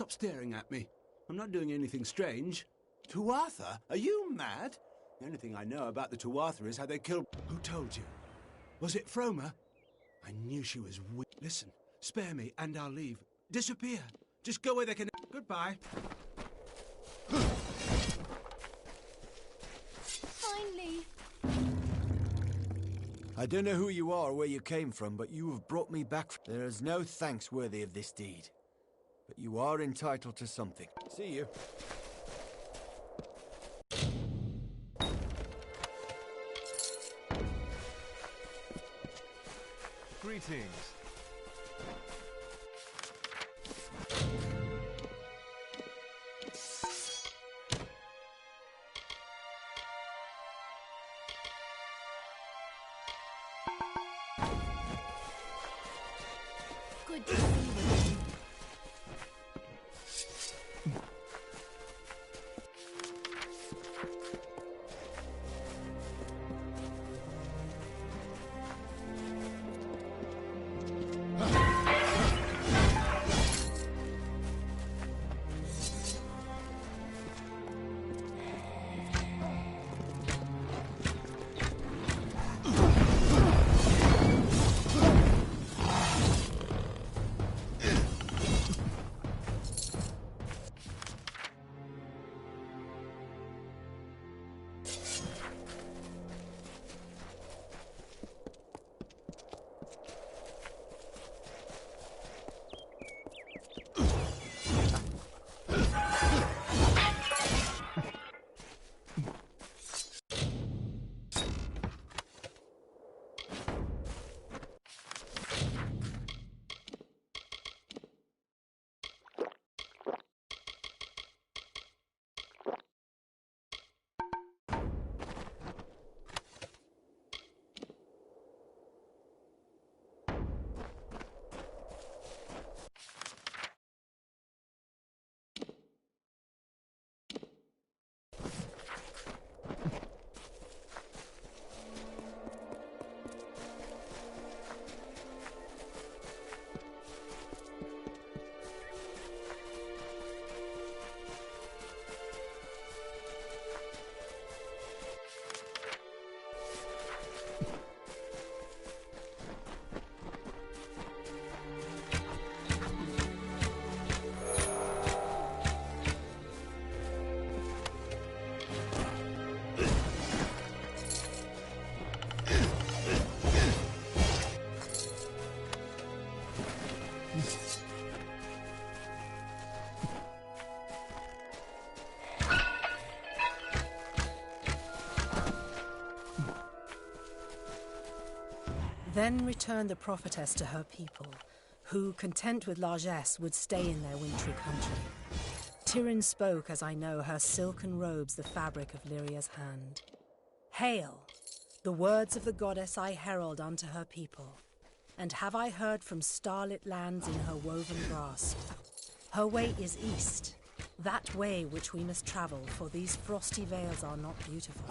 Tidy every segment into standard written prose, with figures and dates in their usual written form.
Stop staring at me. I'm not doing anything strange. Tuatha? Are you mad? The only thing I know about the Tuatha is how they killed... Who told you? Was it Froma? I knew she was weak. Listen, spare me and I'll leave. Disappear. Just go where they can... Goodbye. Finally. I don't know who you are or where you came from, but you have brought me back. There is no thanks worthy of this deed. But you are entitled to something. See you. Greetings. Good to see you. Then returned the prophetess to her people, who, content with largesse, would stay in their wintry country. Tyrion spoke, as I know, her silken robes the fabric of Lyria's hand. Hail! The words of the goddess I herald unto her people. And have I heard from starlit lands in her woven grasp? Her way is east, that way which we must travel, for these frosty vales are not beautiful.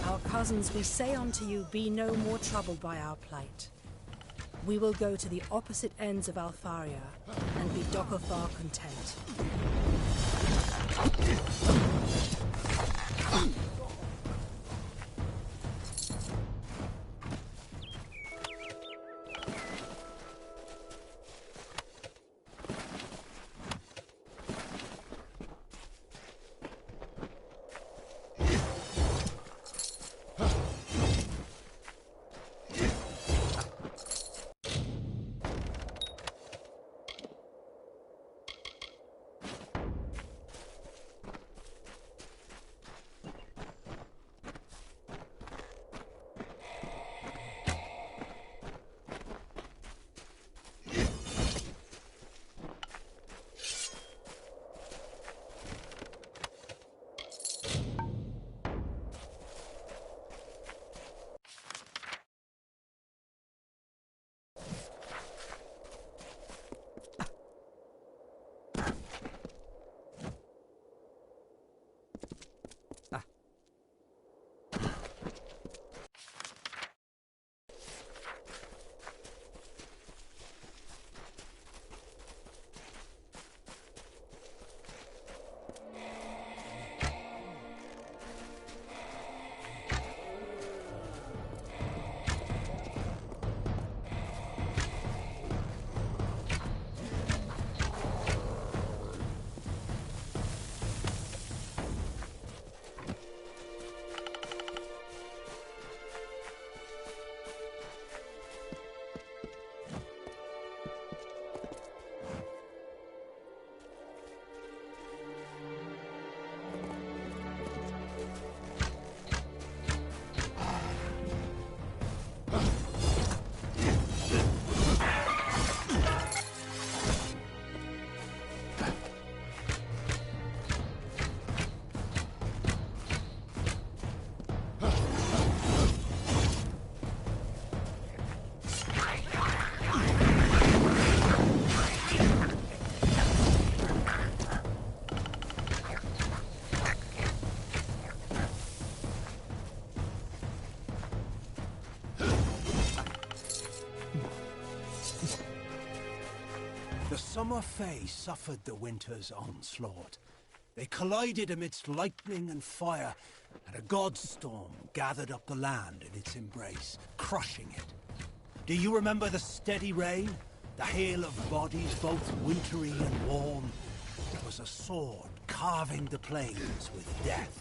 Our cousins, we say unto you, be no more troubled by our plight. We will go to the opposite ends of Alfaria, and be Dokothar content. Summerfay suffered the winter's onslaught. They collided amidst lightning and fire, and a godstorm gathered up the land in its embrace, crushing it. Do you remember the steady rain? The hail of bodies, both wintry and warm? It was a sword carving the plains with death.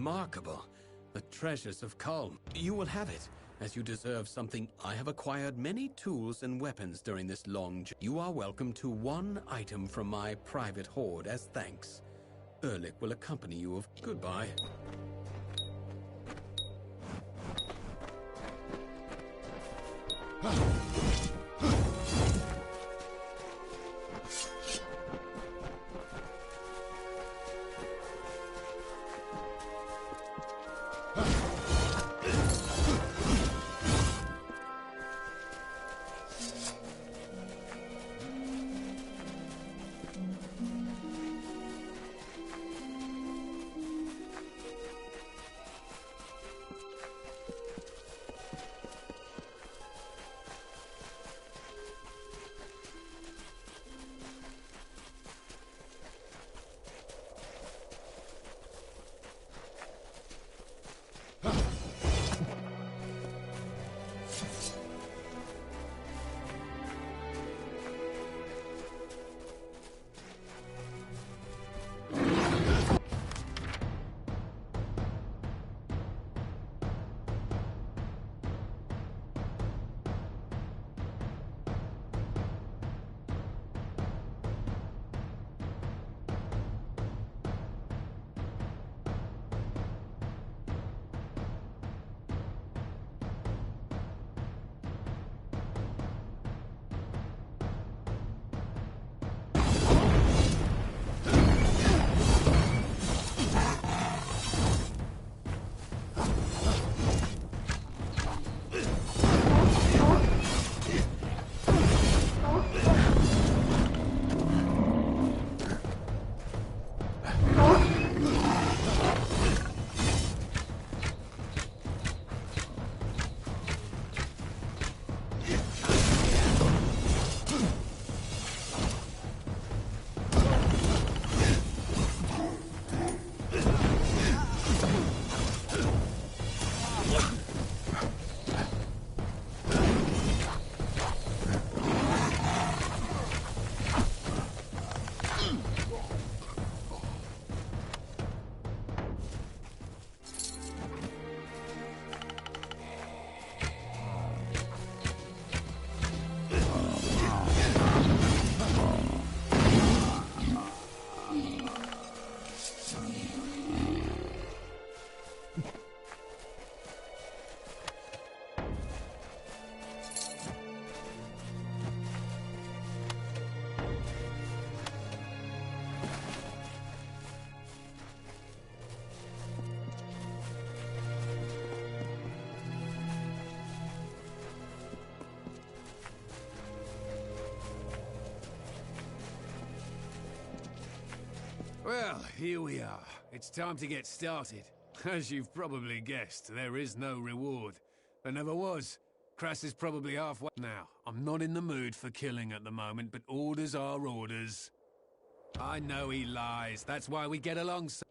Remarkable. The treasures of Culm. You will have it, as you deserve something. I have acquired many tools and weapons during this long journey. You are welcome to one item from my private hoard as thanks. Erlich will accompany you of goodbye. Well, here we are. It's time to get started. As you've probably guessed, there is no reward. There never was. Crass is probably halfway now. I'm not in the mood for killing at the moment, but orders are orders. I know he lies. That's why we get along so...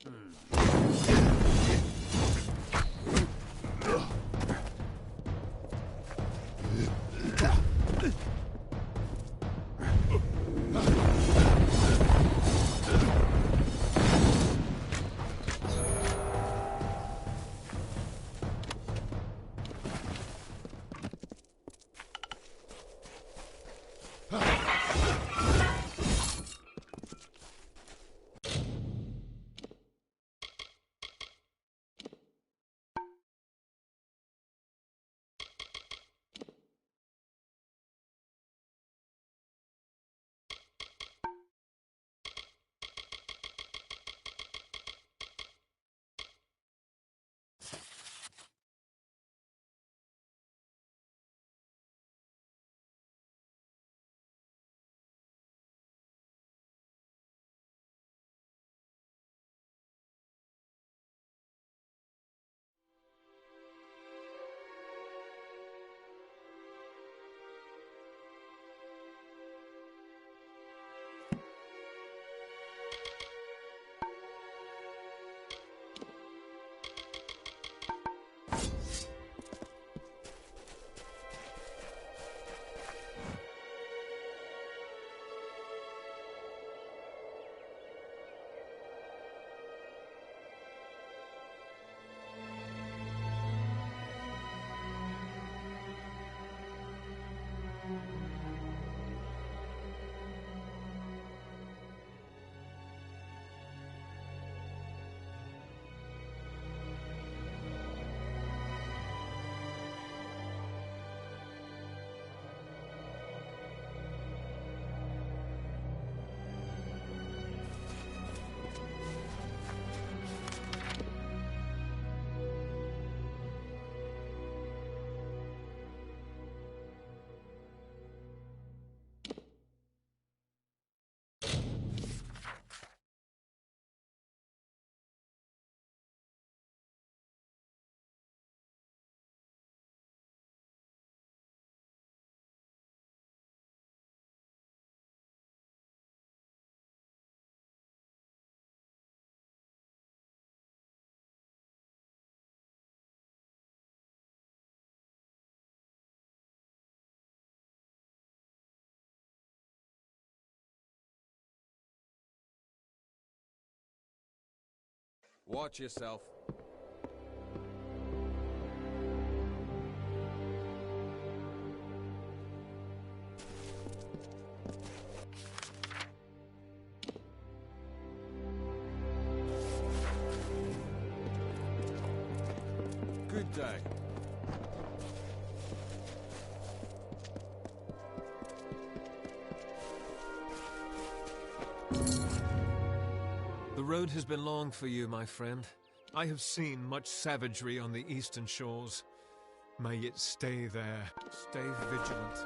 Watch yourself. Good day. The road has been long for you, my friend. I have seen much savagery on the eastern shores. May it stay there. Stay vigilant.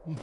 Another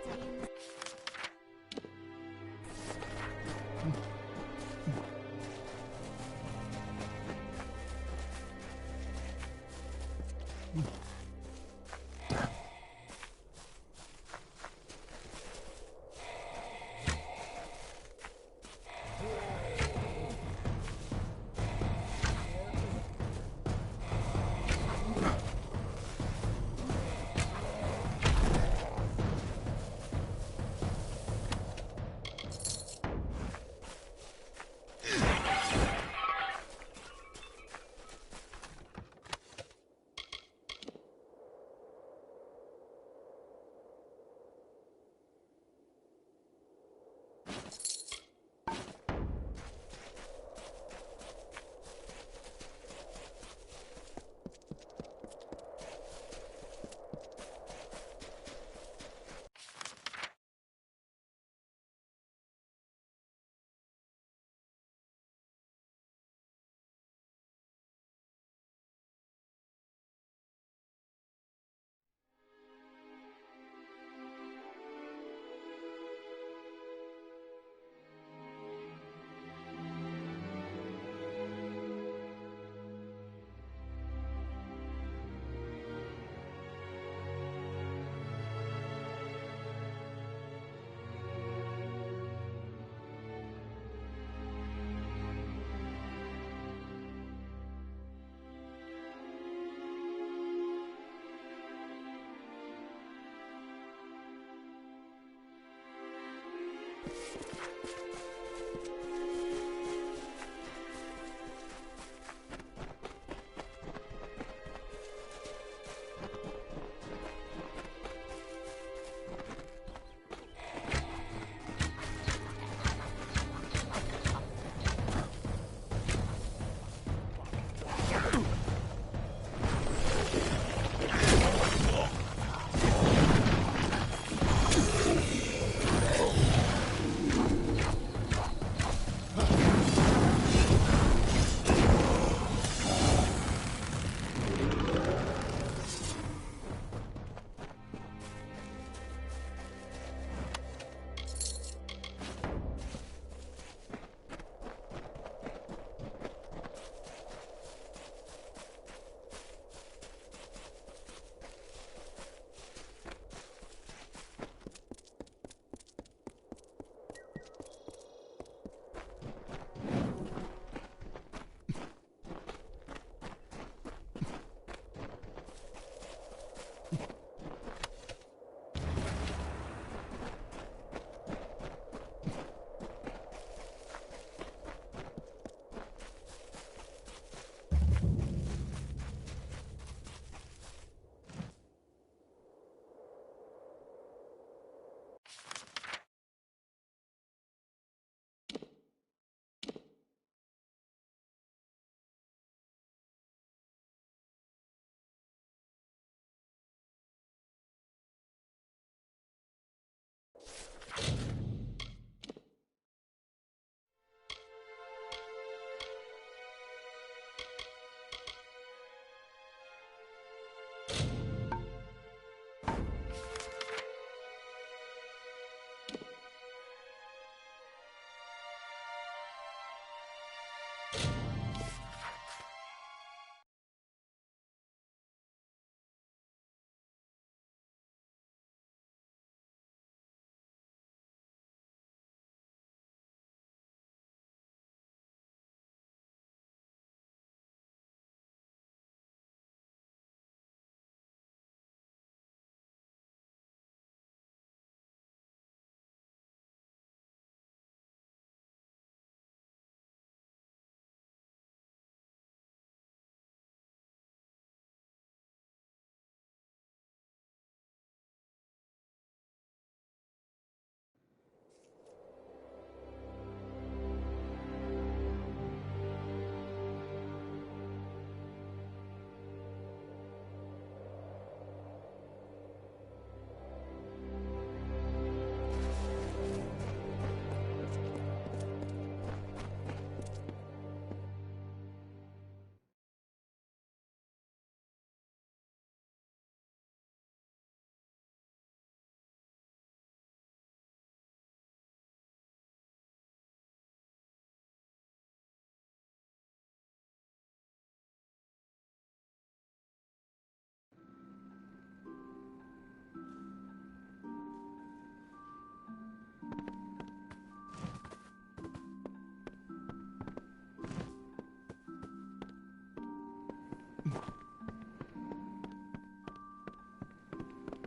day in the...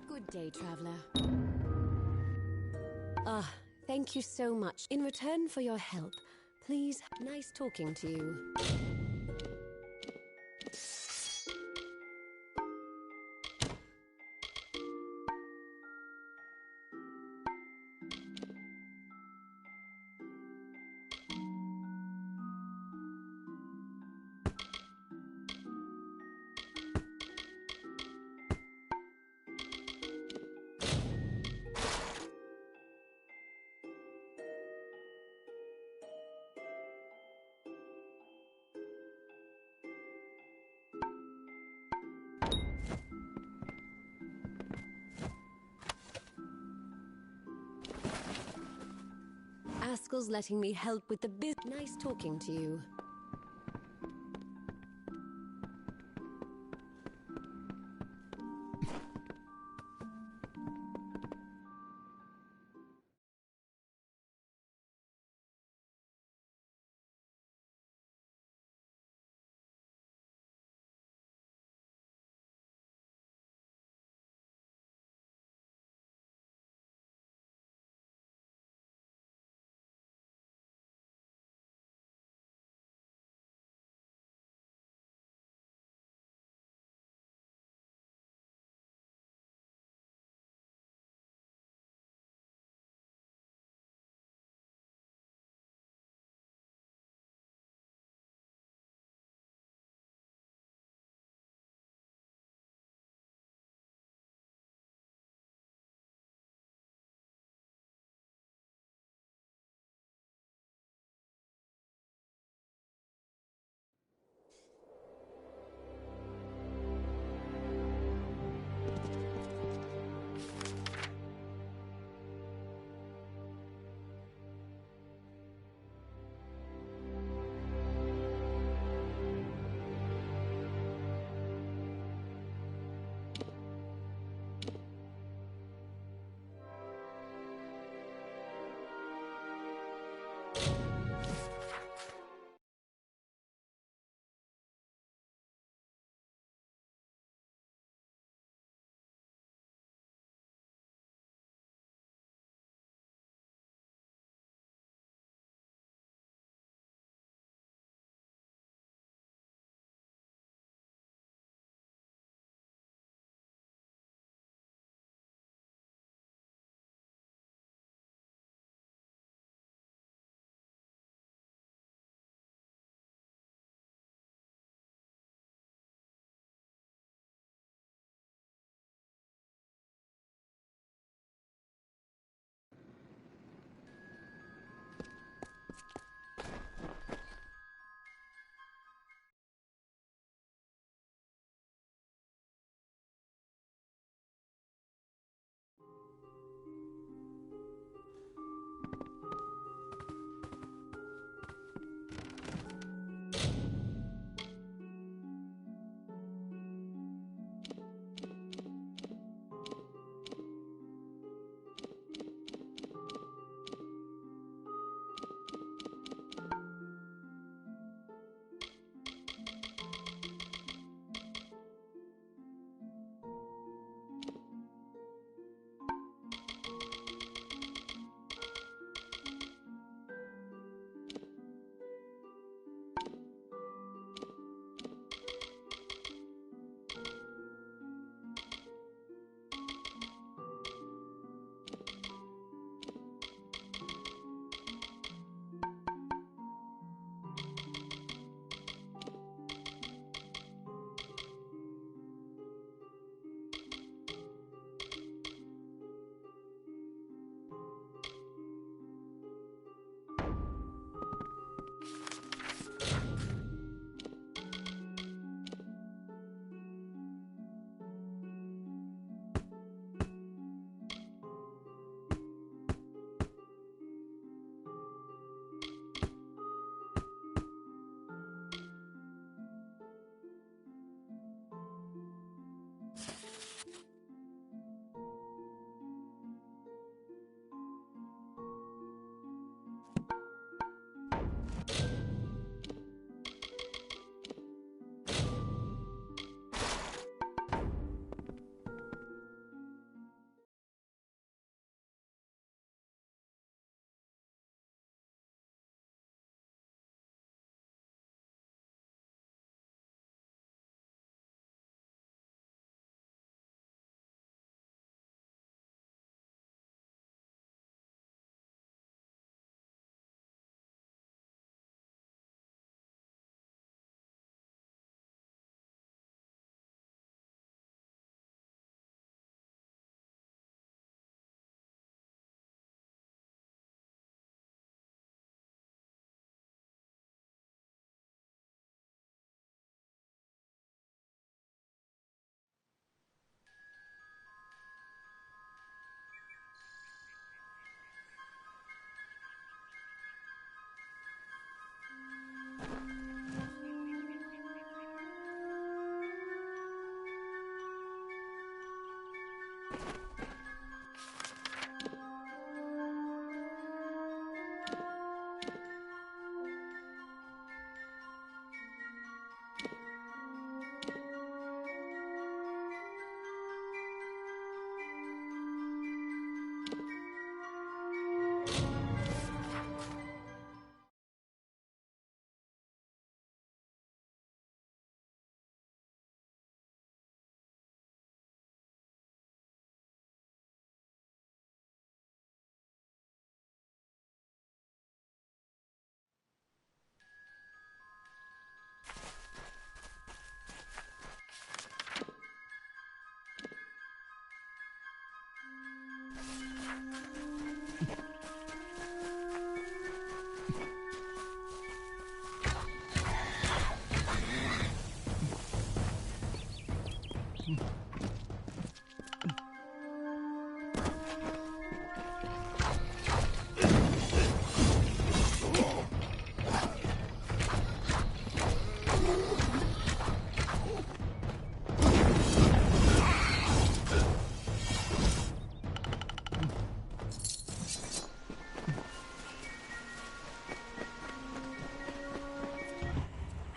Good day, traveler. Ah, thank you so much. In return for your help, please, nice talking to you. Askel's letting me help with the Nice talking to you.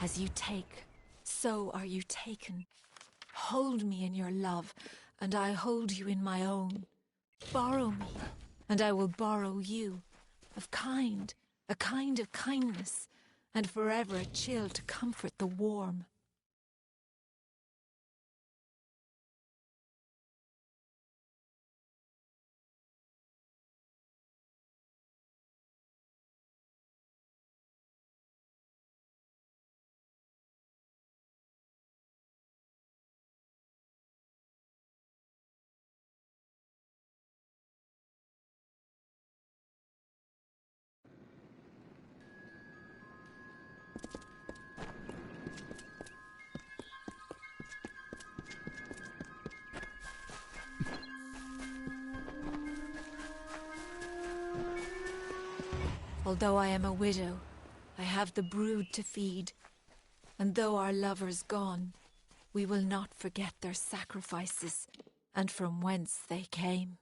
As you take, so are you taken. Hold me in your love, and I hold you in my own. Borrow me, and I will borrow you. A kind of kindness, and forever a chill to comfort the warm. Although I am a widow, I have the brood to feed. And though our lover's gone, we will not forget their sacrifices and from whence they came.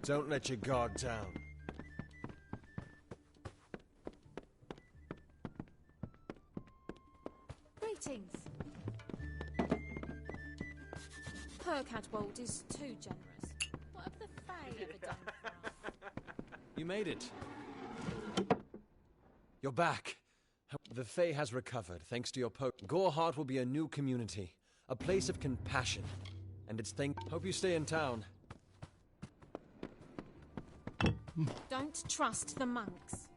Don't let your guard down. Greetings. Per Cadwold is too generous. What have the Fae ever done for us? You made it. You're back. The Fae has recovered, thanks to your Goreheart will be a new community, a place of compassion. And it's hope you stay in town. Don't trust the monks.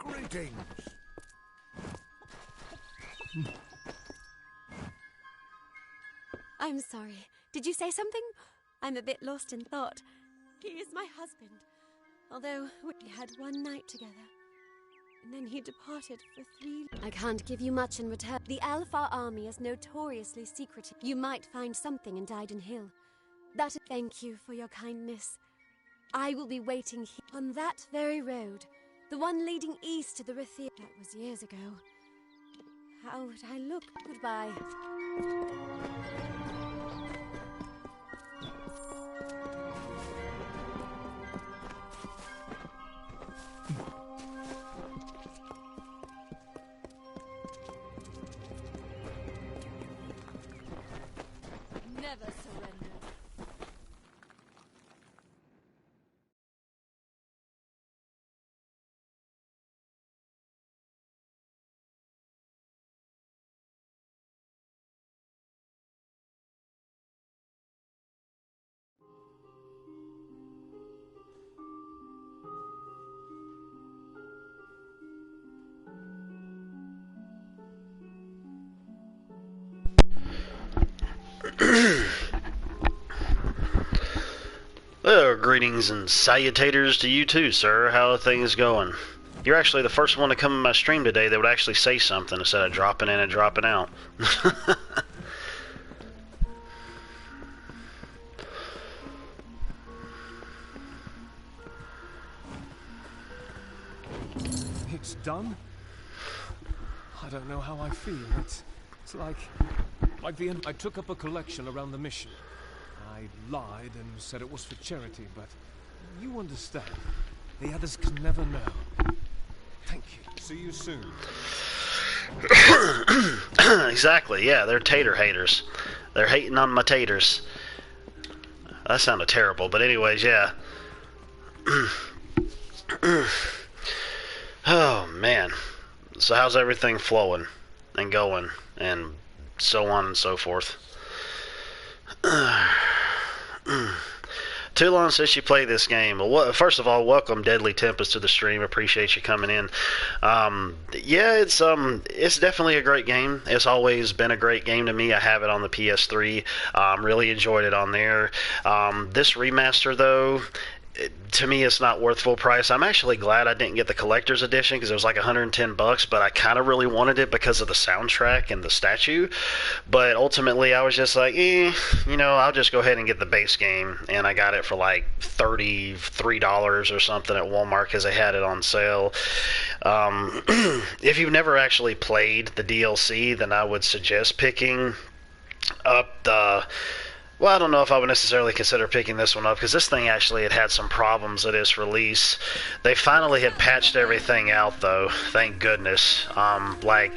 Greetings. I'm sorry. Did you say something? I'm a bit lost in thought. He is my husband. Although we had one night together. And then he departed for 3... I can't give you much in return. The Alpha army is notoriously secretive. You might find something in Dyden Hill. Thank you for your kindness. I will be waiting here on that very road. The one leading east to the Rathir. That was years ago. How would I look? Goodbye. Never surrender. Well, greetings and salutations to you too, sir. How are things going? You're actually the first one to come in my stream today that would actually say something instead of dropping in and dropping out. It's done? I don't know how I feel. It's like the end. I took up a collection around the mission. I lied and said it was for charity, but you understand. The others can never know. Thank you. See you soon. Exactly, yeah, they're tater haters. They're hating on my taters. That sounded terrible, but anyways, yeah. Oh, man. So how's everything flowing and going and so on and so forth? Too long since you played this game. Well, first of all, welcome Deadly Tempest to the stream. Appreciate you coming in. Yeah, it's definitely a great game. It's always been a great game to me. I have it on the PS3. Really enjoyed it on there. This remaster, though, to me, it's not worth full price. I'm actually glad I didn't get the collector's edition because it was like $110, but I kind of really wanted it because of the soundtrack and the statue. But ultimately, I was just like, I'll just go ahead and get the base game. And I got it for like $33 or something at Walmart because they had it on sale. If you've never actually played the DLC, then I would suggest picking up the... Well, I don't know if I would necessarily consider picking this one up because this thing actually had some problems at its release. They finally had patched everything out, though. Thank goodness. I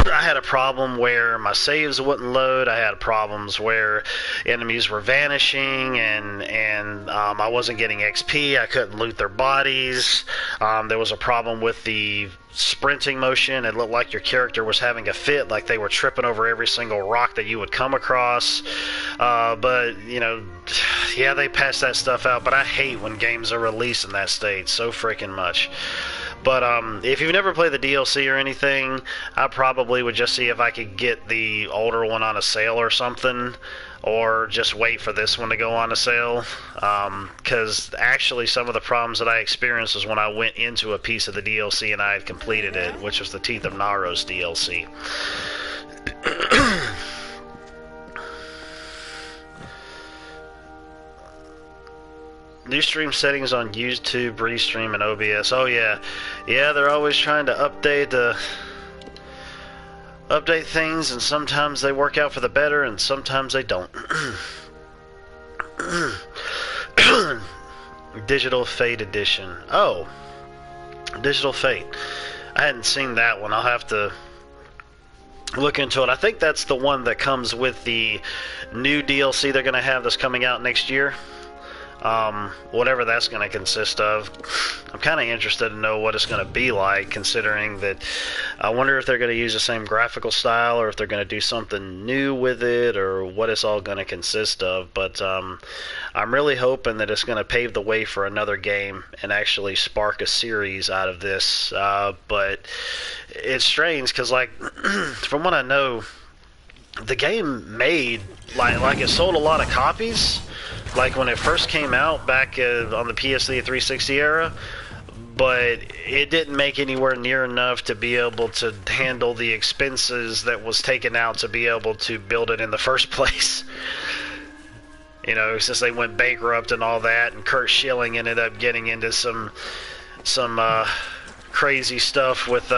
had a problem where my saves wouldn't load. I had problems where enemies were vanishing, and I wasn't getting XP. I couldn't loot their bodies. There was a problem with the sprinting motion. It looked like your character was having a fit, like they were tripping over every single rock that you would come across. But, yeah, they patched that stuff out. But I hate when games are released in that state so freaking much. But if you've never played the DLC or anything, I probably would just see if I could get the older one on a sale or something, or just wait for this one to go on a sale. Because actually some of the problems that I experienced was when I went into a piece of the DLC and I had completed it, which was the Teeth of Naros DLC. New stream settings on YouTube, Restream, and OBS. Oh yeah, they're always trying to update things, and sometimes they work out for the better, and sometimes they don't. Digital Fate Edition. Oh, Digital Fate. I hadn't seen that one. I'll have to look into it. I think that's the one that comes with the new DLC they're going to have that's coming out next year. whatever that's going to consist of. I'm kind of interested to know what it's going to be like, considering that I wonder if they're going to use the same graphical style or if they're going to do something new with it or what it's all going to consist of. But I'm really hoping that it's going to pave the way for another game and actually spark a series out of this. But it's strange because, like, from what I know, the game made, like it sold a lot of copies, like when it first came out back on the PS3 360 era, but it didn't make anywhere near enough to be able to handle the expenses that was taken out to be able to build it in the first place. You know, since they went bankrupt and all that, and Kurt Schilling ended up getting into some crazy stuff with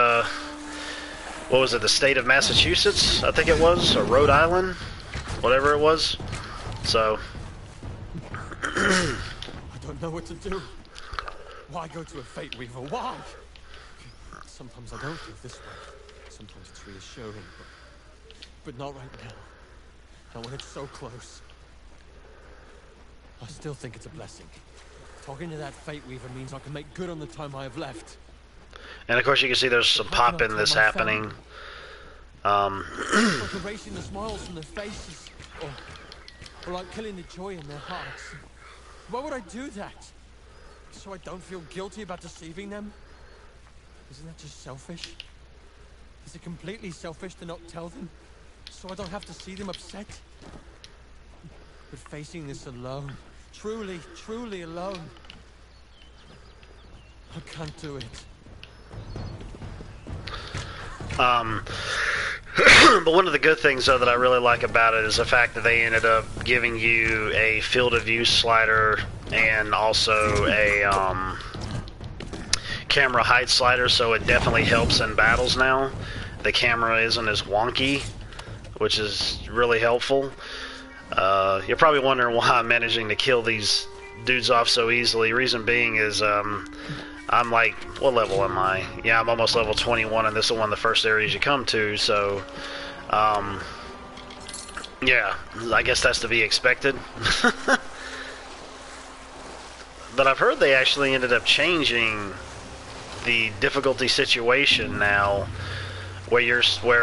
what was it, the state of Massachusetts, I think it was, or Rhode Island, whatever it was. So I don't know what to do. Why go to a Fate Weaver? Why? Sometimes I don't feel this way. Sometimes it's reassuring, but not right now. Not when it's so close. I still think it's a blessing. Talking to that Fate Weaver means I can make good on the time I have left. And of course you can see there's some pop in this happening. Like erasing the smiles from their faces, or like killing the joy in their hearts. Why would I do that? So I don't feel guilty about deceiving them? Isn't that just selfish? Is it completely selfish to not tell them, so I don't have to see them upset? But facing this alone, truly, truly alone, I can't do it. But one of the good things, though, that I really like about it is the fact that they ended up giving you a field of view slider and also a camera height slider, so it definitely helps in battles now. The camera isn't as wonky, which is really helpful. You're probably wondering why I'm managing to kill these dudes off so easily. Reason being is I'm like, what level am I? Yeah, I'm almost level 21, and this is one of the first areas you come to, so yeah, I guess that's to be expected. But I've heard they actually ended up changing the difficulty situation now, where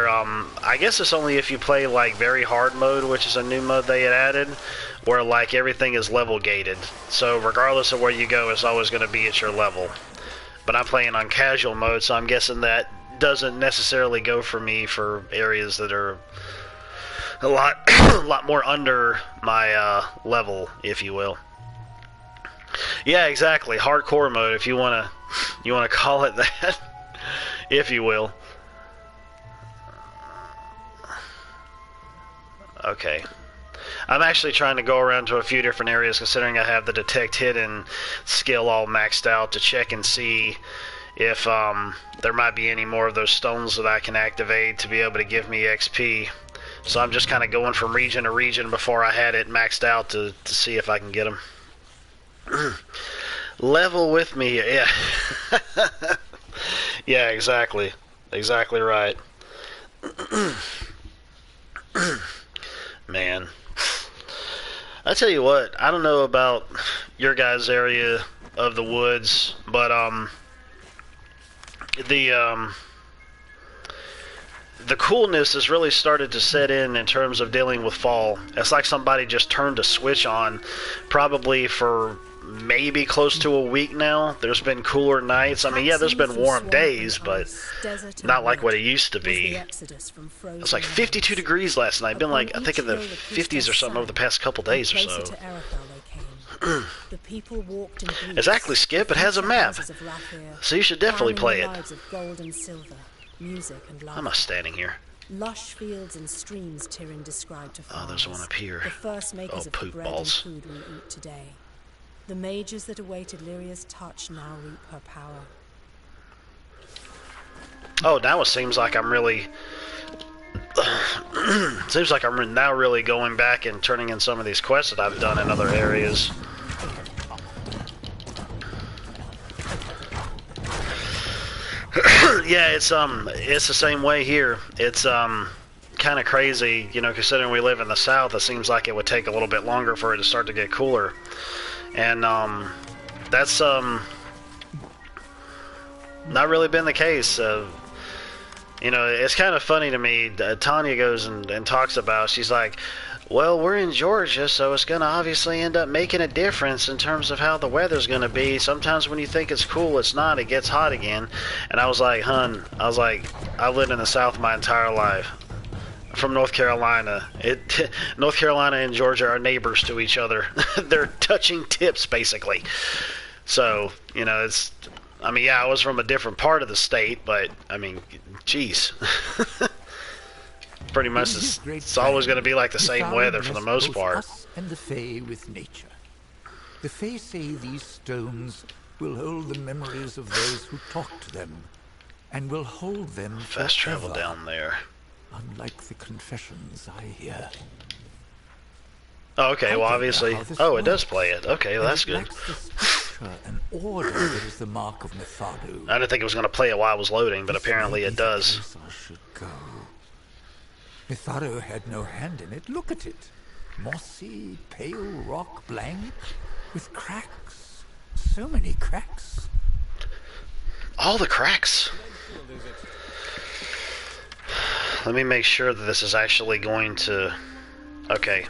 I guess it's only if you play like very hard mode, which is a new mode they had added, where like everything is level gated. So regardless of where you go, it's always going to be at your level. But I'm playing on casual mode, so I'm guessing that doesn't necessarily go for me for areas that are a lot more under my level, if you will. Yeah, exactly. Hardcore mode, if you wanna call it that, if you will. Okay. I'm actually trying to go around to a few different areas, considering I have the detect hidden skill all maxed out, to check and see if there might be any more of those stones that I can activate to be able to give me XP. So I'm just kind of going from region to region before I had it maxed out to see if I can get them. Level with me, yeah. Yeah, exactly. Exactly right. Man. I tell you what, I don't know about your guys' area of the woods, but the coolness has really started to set in terms of dealing with fall. It's like somebody just turned a switch on, probably for maybe close to a week now. There's been cooler nights. I mean, yeah, there's been warm days, but not like what it used to be. It's like 52 degrees last night. Been like, I think in the 50s or something over the past couple days or so. Exactly, Skip. It has a map, so you should definitely play it. How am I standing here? Lush fields and streams Tyrion described to farmers. Oh, there's one up here. The first makers of the bread and food we eat today. The mages that awaited Lyria's touch now reap her power. Oh, now it seems like I'm really... seems like I'm now really going back and turning in some of these quests that I've done in other areas. Yeah, it's the same way here. It's kind of crazy, you know, considering we live in the south. It seems like it would take a little bit longer for it to start to get cooler. and that's not really been the case. You know, it's kind of funny to me. Tanya goes and talks about, she's like, well, we're in Georgia, so it's going to obviously end up making a difference in terms of how the weather's going to be. Sometimes when you think it's cool, it's not. It gets hot again. And I was like, hun, I've lived in the South my entire life. I'm from North Carolina. North Carolina and Georgia are neighbors to each other. They're touching tips, basically. So, you know, I mean, yeah, I was from a different part of the state, but, I mean, geez. Pretty much it's always going to be like the same weather for the most part. Us and the Fae with nature. The Fae say these stones will hold the memories of those who talked to them, and will hold them Fast travel forever, down there. unlike the confessions I hear. Oh, okay, well, obviously. Oh, it does play it. Okay, well, that's good. An order that is the mark of Methado. I didn't think it was going to play it while I was loading, but apparently it does. I should go. Methado had no hand in it. Look at it. Mossy, pale rock blank, with cracks. So many cracks. All the cracks. Let me make sure that this is actually going to... Okay.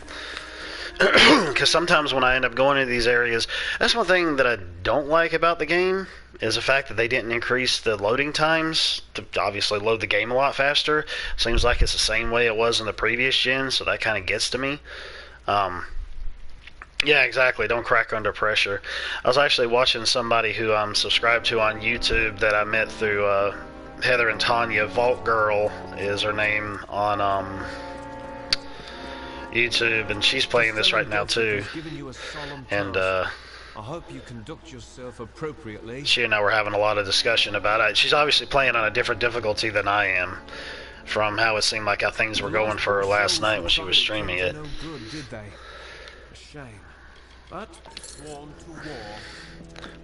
Because sometimes when I end up going into these areas, that's one thing that I don't like about the game, is the fact that they didn't increase the loading times to obviously load the game a lot faster. Seems like it's the same way it was in the previous gen, so that kind of gets to me. Yeah, exactly. Don't crack under pressure. I was actually watching somebody who I'm subscribed to on YouTube that I met through Heather and Tanya. Vault Girl is her name on YouTube, and she's playing this right now too. And I hope you conduct yourself appropriately. She and I were having a lot of discussion about it. She's obviously playing on a different difficulty than I am, from how it seemed like how things were going for her last night when she was streaming it. No good, did they? A shame. But sworn to war.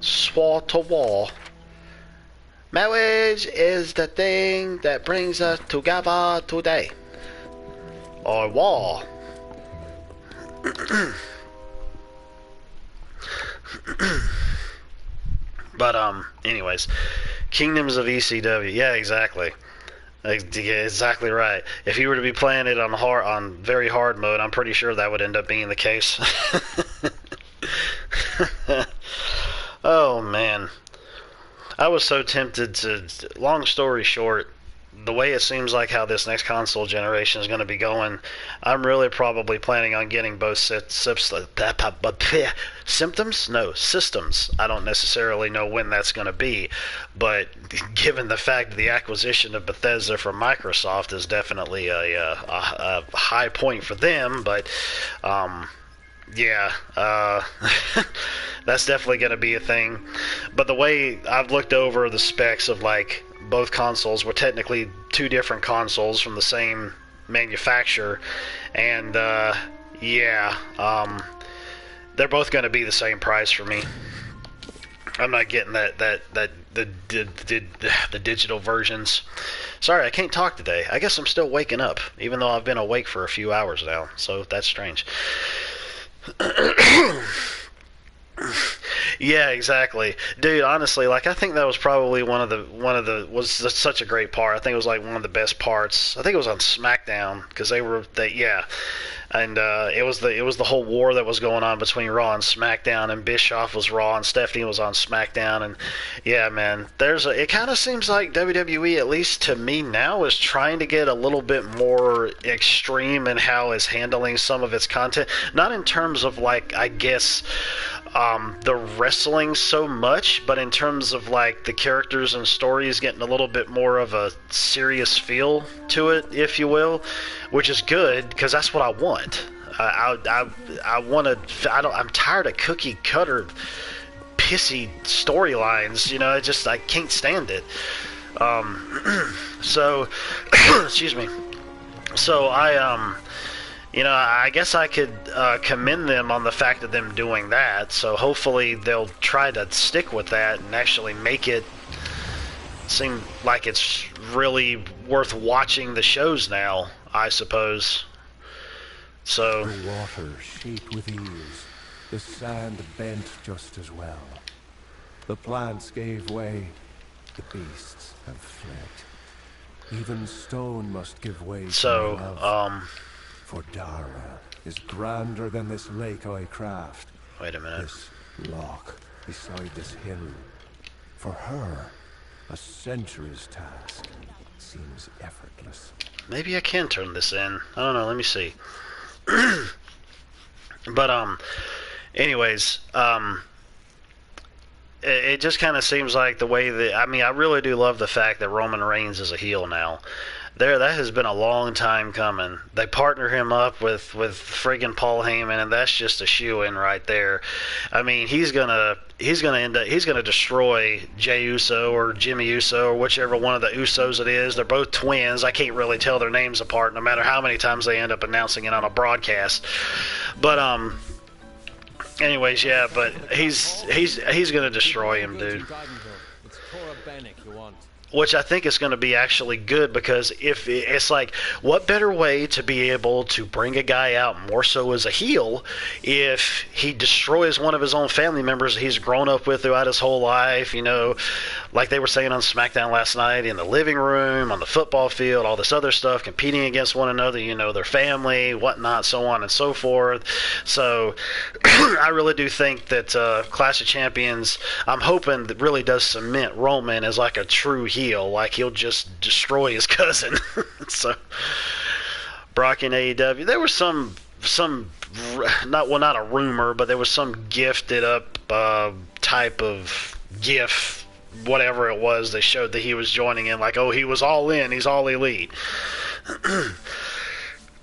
Swore to war. Marriage is the thing that brings us together today. Or war. But anyways, Kingdoms of ECW. Yeah, exactly. Exactly right. If you were to be playing it on very hard mode, I'm pretty sure that would end up being the case. Oh man, I was so tempted to. Long story short, the way it seems like how this next console generation is going to be going, I'm really probably planning on getting both systems. I don't necessarily know when that's going to be, but given the fact that the acquisition of Bethesda from Microsoft is definitely a high point for them, but yeah, that's definitely going to be a thing. But the way I've looked over the specs of like both consoles, were technically two different consoles from the same manufacturer, and yeah, they're both going to be the same price for me. I'm not getting the digital versions. Sorry, I can't talk today. I guess I'm still waking up, even though I've been awake for a few hours now, so that's strange. Yeah, exactly, dude. Honestly, like I think that was probably was such a great part. I think it was like one of the best parts. I think it was on SmackDown because yeah, and it was the whole war that was going on between Raw and SmackDown, and Bischoff was Raw and Stephanie was on SmackDown, and yeah, man, it kind of seems like WWE, at least to me now, is trying to get a little bit more extreme in how it's handling some of its content. Not in terms of like, I guess, the wrestling so much, but in terms of like the characters and stories getting a little bit more of a serious feel to it, if you will, which is good because that's what I want. I want to. I'm tired of cookie cutter, pissy storylines. You know, I can't stand it. So, excuse me. So you know, I guess I could commend them on the fact of them doing that. So hopefully they'll try to stick with that and actually make it seem like it's really worth watching the shows now, I suppose. So the water shake with ease, The sand bent just as well. The plants gave way. The beasts have fled. Even stone must give way to my love. For Dara is grander than this lake I craft. Wait a minute. This lock beside this hill. For her, a century's task seems effortless. Maybe I can turn this in. I don't know. Let me see. But anyways, it just kind of seems like the way that, I mean, I really do love the fact that Roman Reigns is a heel now. That has been a long time coming. They partner him up with friggin' Paul Heyman, and that's just a shoe-in right there. I mean, he's gonna destroy Jey Uso or Jimmy Uso or whichever one of the Usos it is. They're both twins. I can't really tell their names apart, no matter how many times they end up announcing it on a broadcast. But anyways, yeah. But he's gonna destroy him, dude. Which I think is going to be actually good, because if it's like, what better way to be able to bring a guy out more so as a heel if he destroys one of his own family members he's grown up with throughout his whole life, you know, like they were saying on SmackDown last night, in the living room, on the football field, all this other stuff, competing against one another, you know, their family, whatnot, so on and so forth. So I really do think that Clash of Champions, I'm hoping that really does cement Roman as like a true heel, like he'll just destroy his cousin. So Brock in AEW, there was some not a rumor, but there was some gifted up type of gif, whatever it was, they showed that he was joining in, like, oh, he was all in, he's all elite.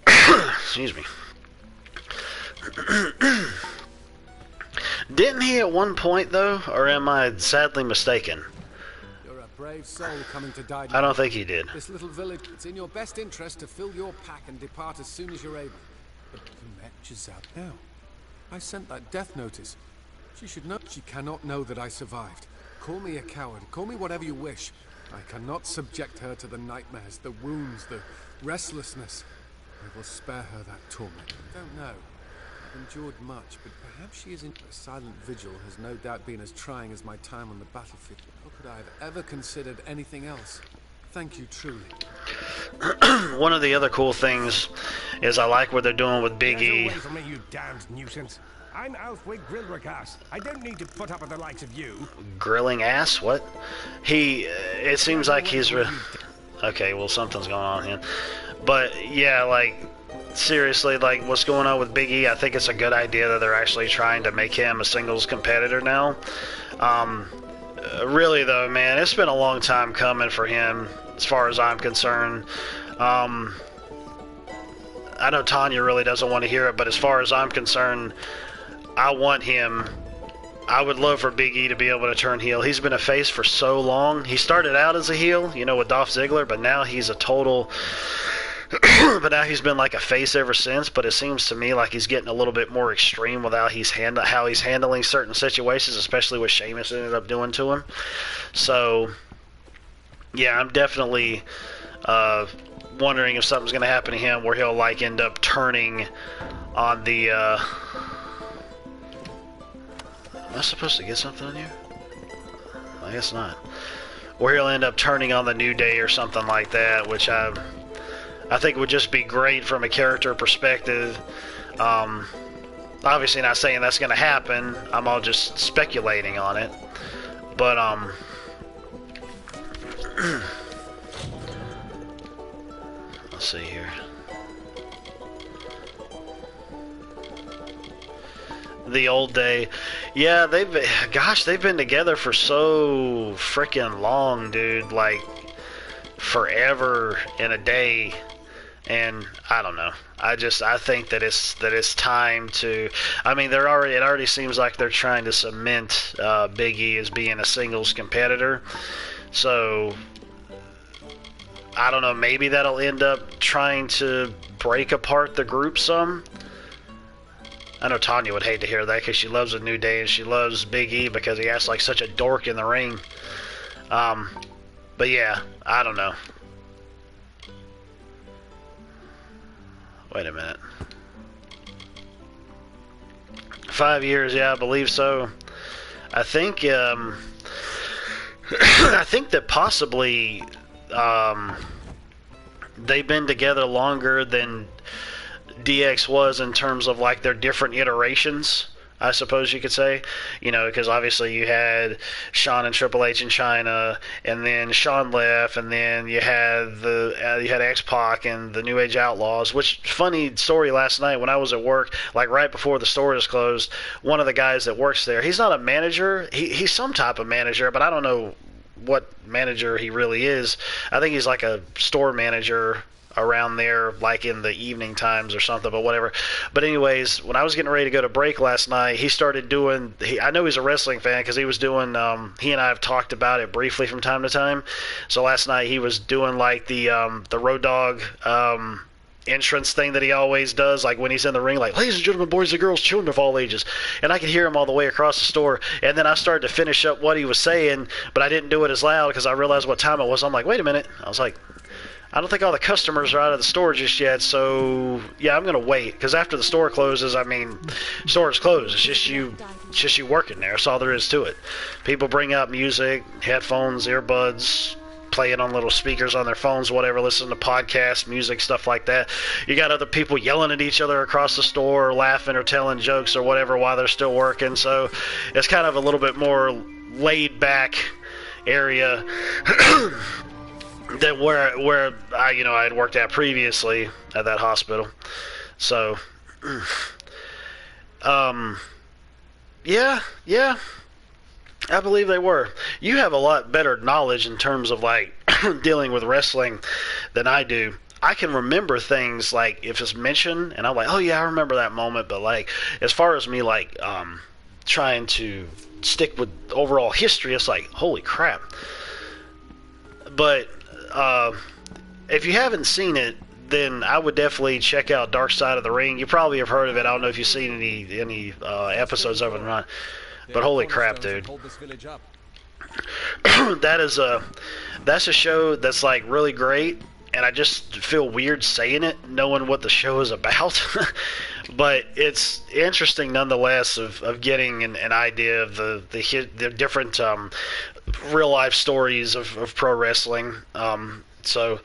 Excuse me. Didn't he at one point, though, or am I sadly mistaken? You're a brave soul coming to die. I don't think he did. This little village, it's in your best interest to fill your pack and depart as soon as you're able. But you met Giselle now. I sent that death notice. She should know. She cannot know that I survived. Call me a coward. Call me whatever you wish. I cannot subject her to the nightmares, the wounds, the restlessness. I will spare her that torment. I don't know. I've endured much, but perhaps she isn't. A silent vigil has no doubt been as trying as my time on the battlefield. How could I have ever considered anything else? Thank you, truly. One of the other cool things is I like what they're doing with Big E. Get away from me, you damned nuisance. I'm Alfwig Grillrigas. I don't need to put up with the likes of you. Grilling ass? What? It seems like he's okay, well, something's going on here. But, yeah, like, seriously, like, what's going on with Big E, I think it's a good idea that they're actually trying to make him a singles competitor now. Really, though, man, it's been a long time coming for him, as far as I'm concerned. I know Tanya really doesn't want to hear it, but as far as I'm concerned, I want him. I would love for Big E to be able to turn heel. He's been a face for so long. He started out as a heel, you know, with Dolph Ziggler, but now he's a total... but now he's been like a face ever since, but it seems to me like he's getting a little bit more extreme with how he's handling certain situations, especially what Sheamus ended up doing to him. So, yeah, I'm definitely wondering if something's going to happen to him where he'll like end up turning on the... Am I supposed to get something on you? I guess not. Or he'll end up turning on the New Day or something like that, which I think would just be great from a character perspective. Obviously not saying that's going to happen. I'm all just speculating on it. But, let's see here. The Old Day. Yeah, they've been together for so freaking long, dude. Like, forever in a day. And I don't know. I think that it's time to. I mean, it already seems like they're trying to cement Big E as being a singles competitor. So I don't know. Maybe that'll end up trying to break apart the group some. I know Tanya would hate to hear that because she loves the New Day and she loves Big E because he acts like such a dork in the ring. But yeah, I don't know. Wait a minute. 5 years, yeah, I believe so. I think I think that possibly they've been together longer than DX was in terms of like their different iterations, I suppose you could say. You know, because obviously you had Shawn and Triple H in China, and then Shawn left, and then you had X-Pac and the New Age Outlaws. Which, funny story, last night when I was at work, like right before the store is closed, one of the guys that works there, he's not a manager, he's some type of manager, but I don't know what manager he really is. I think he's like a store manager around there, like in the evening times or something, but whatever. But anyways, when I was getting ready to go to break last night, he started doing, I know he's a wrestling fan because he was doing, he and I have talked about it briefly from time to time. So last night he was doing like the Road Dogg entrance thing that he always does, like when he's in the ring, like, ladies and gentlemen, boys and girls, children of all ages. And I could hear him all the way across the store. And then I started to finish up what he was saying, but I didn't do it as loud because I realized what time it was. I'm like, wait a minute. I was like, I don't think all the customers are out of the store just yet, so yeah, I'm going to wait. Because after the store closes, I mean, store is closed. It's just you working there. That's all there is to it. People bring out music, headphones, earbuds, play it on little speakers on their phones, whatever, listen to podcasts, music, stuff like that. You got other people yelling at each other across the store, or laughing or telling jokes or whatever while they're still working. So it's kind of a little bit more laid back area than where I had worked at previously at that hospital. So yeah, I believe they were. You have a lot better knowledge in terms of like dealing with wrestling than I do. I can remember things like if it's mentioned and I'm like, oh yeah, I remember that moment, but like as far as me like trying to stick with overall history, it's like, holy crap. But if you haven't seen it, then I would definitely check out Dark Side of the Ring. You probably have heard of it. I don't know if you've seen any episodes of it or not. But holy crap, dude. That's a show that's like really great, and I just feel weird saying it, knowing what the show is about. But it's interesting nonetheless of getting an idea of the different real life stories of pro wrestling. So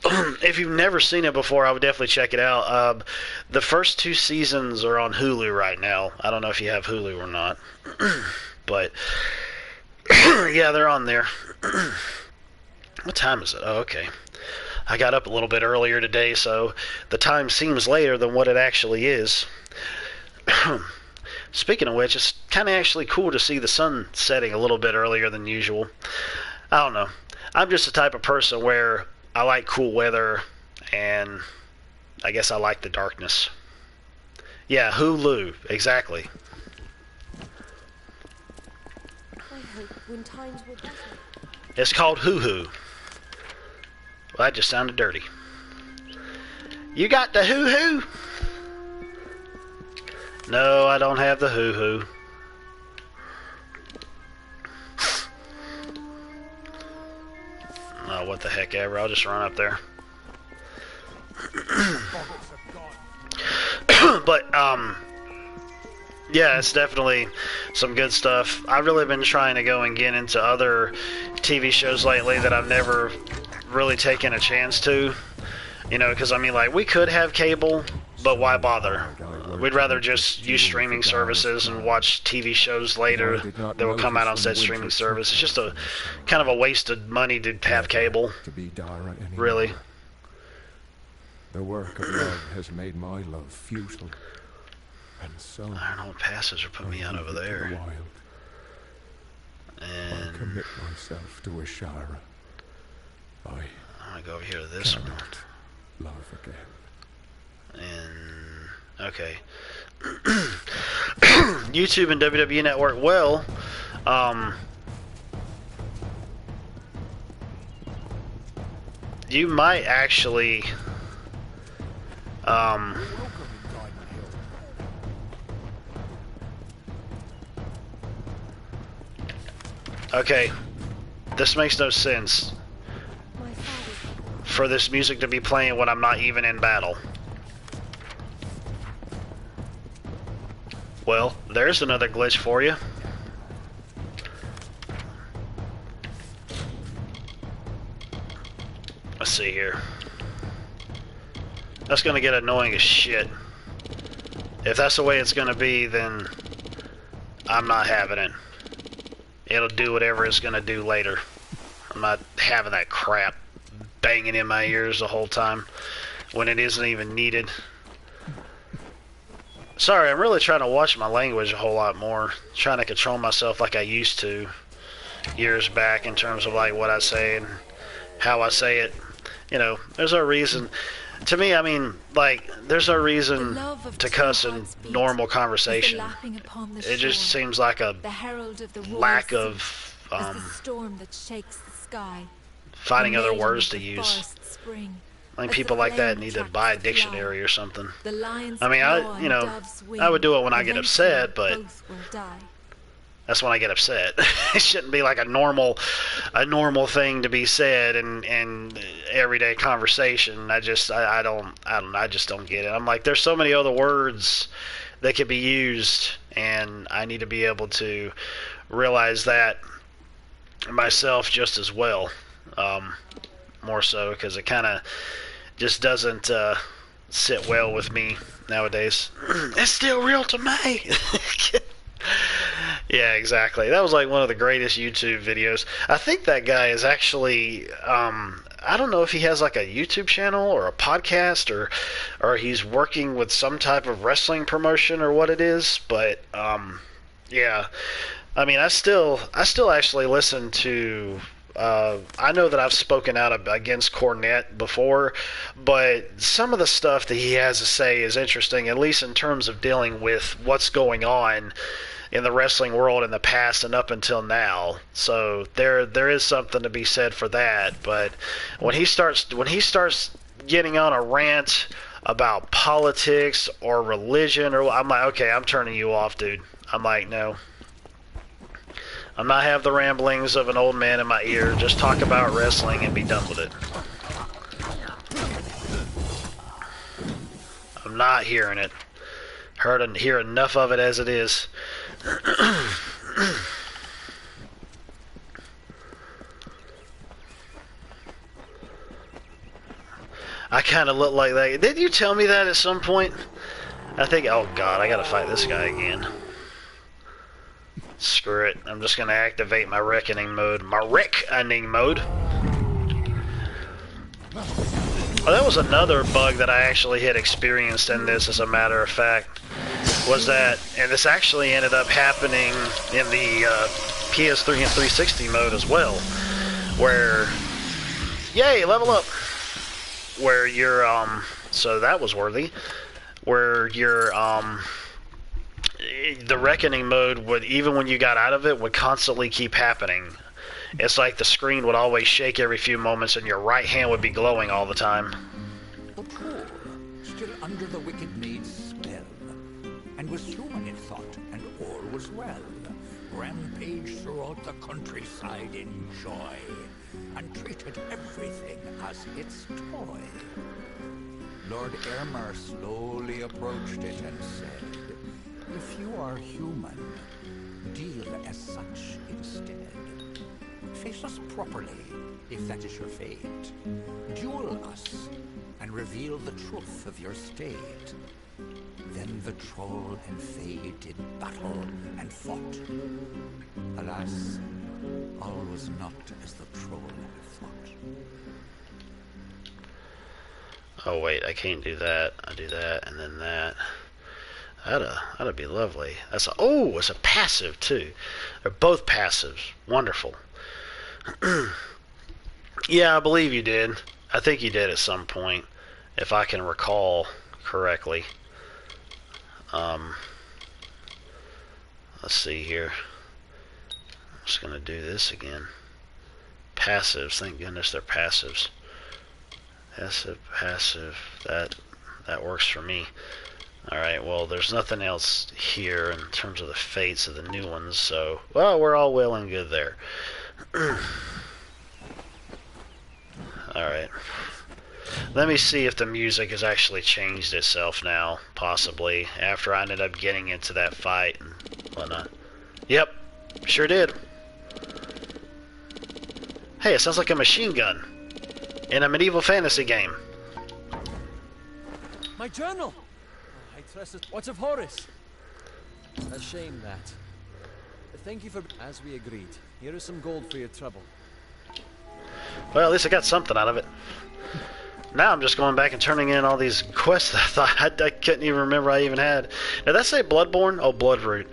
if you've never seen it before, I would definitely check it out. The first 2 seasons are on Hulu right now. I don't know if you have Hulu or not, but yeah, they're on there. What time is it? Oh, okay. I got up a little bit earlier today, so the time seems later than what it actually is. Speaking of which, it's kind of actually cool to see the sun setting a little bit earlier than usual. I don't know. I'm just the type of person where I like cool weather, and I guess I like the darkness. Yeah, Hulu, exactly. I hope when times were better. It's called Hoo-Hoo. Well, that just sounded dirty. You got the Hoo-Hoo? No, I don't have the Hoo-Hoo. Oh, what the heck ever. I'll just run up there. But, yeah, it's definitely some good stuff. I've really been trying to go and get into other TV shows lately that I've never really taken a chance to. You know, because, I mean, like, we could have cable, but why bother? We'd rather just use streaming services and watch TV shows later that will come out on said streaming service. It's just a kind of a waste of money to have cable. Really. The work of love has made my love futile. And so I don't know what passage will put me out over there. And I commit myself to Ashara. I'm gonna go over here to this one. Love again. And okay. YouTube and WWE Network. Well, you might actually okay, this makes no sense for this music to be playing when I'm not even in battle. Well, there's another glitch for you. Let's see here. That's gonna get annoying as shit. If that's the way it's gonna be, then I'm not having it. It'll do whatever it's gonna do later. I'm not having that crap banging in my ears the whole time when it isn't even needed. Sorry, I'm really trying to watch my language a whole lot more. Trying to control myself like I used to years back in terms of like what I say and how I say it. You know, there's no reason. To me, I mean, like, there's no reason to cuss in normal conversation. It just seems like a lack of finding other words to use. I think people like that need to buy a dictionary or something. I mean, I would do it when I get upset, but that's when I get upset. It shouldn't be like a normal thing to be said in everyday conversation. I just don't get it. I'm like, there's so many other words that could be used, and I need to be able to realize that myself just as well. More so because it kind of just doesn't sit well with me nowadays. It's still real to me. Yeah, exactly. That was like one of the greatest YouTube videos. I think that guy is actually, I don't know if he has like a YouTube channel or a podcast or he's working with some type of wrestling promotion or what it is, but yeah. I mean, I still actually listen to I know that I've spoken out against Cornette before, but some of the stuff that he has to say is interesting, at least in terms of dealing with what's going on in the wrestling world in the past and up until now. So there is something to be said for that. But when he starts getting on a rant about politics or religion, or I'm like, okay, I'm turning you off, dude. I'm like, no. I'm not have the ramblings of an old man in my ear. Just talk about wrestling and be done with it. I'm not hearing it. Hear enough of it as it is. I kind of look like that. Didn't you tell me that at some point? I think, oh god, I gotta fight this guy again. Screw it. I'm just gonna activate my reckoning mode. My reckoning mode. Oh, that was another bug that I actually had experienced in this, as a matter of fact. Was that, and this actually ended up happening in the PS3 and 360 mode as well, where, yay, level up, where you're, so that was worthy, where you're, the reckoning mode would, even when you got out of it, would constantly keep happening. It's like the screen would always shake every few moments and your right hand would be glowing all the time. The poor, still under the wicked maid's spell, and was human in thought, and all was well. Rampaged throughout the countryside in joy, and treated everything as its toy. Lord Aylmer slowly approached it and said, "If you are human, deal as such instead. Face us properly, if that is your fate. Duel us, and reveal the truth of your state." Then the troll and fae did battle and fought. Alas, all was not as the troll had thought. Oh wait, I can't do that. I do that, and then that. That'd be lovely. That's it's a passive too. They're both passives. Wonderful. Yeah, I believe you did. I think you did at some point, if I can recall correctly. Let's see here. I'm just gonna do this again. Passives. Thank goodness they're passives. Passive. That works for me. Alright, well, there's nothing else here in terms of the fates of the new ones, so, well, we're all well and good there. Alright. Let me see if the music has actually changed itself now, possibly, after I ended up getting into that fight and whatnot. Yep, sure did. Hey, it sounds like a machine gun in a medieval fantasy game. My journal! I trust it. What of Horace? A shame that. Thank you for... As we agreed, here is some gold for your trouble. Well, at least I got something out of it. Now I'm just going back and turning in all these quests that I thought I couldn't even remember I even had. Now, did that say Bloodborne? Oh, Bloodroot.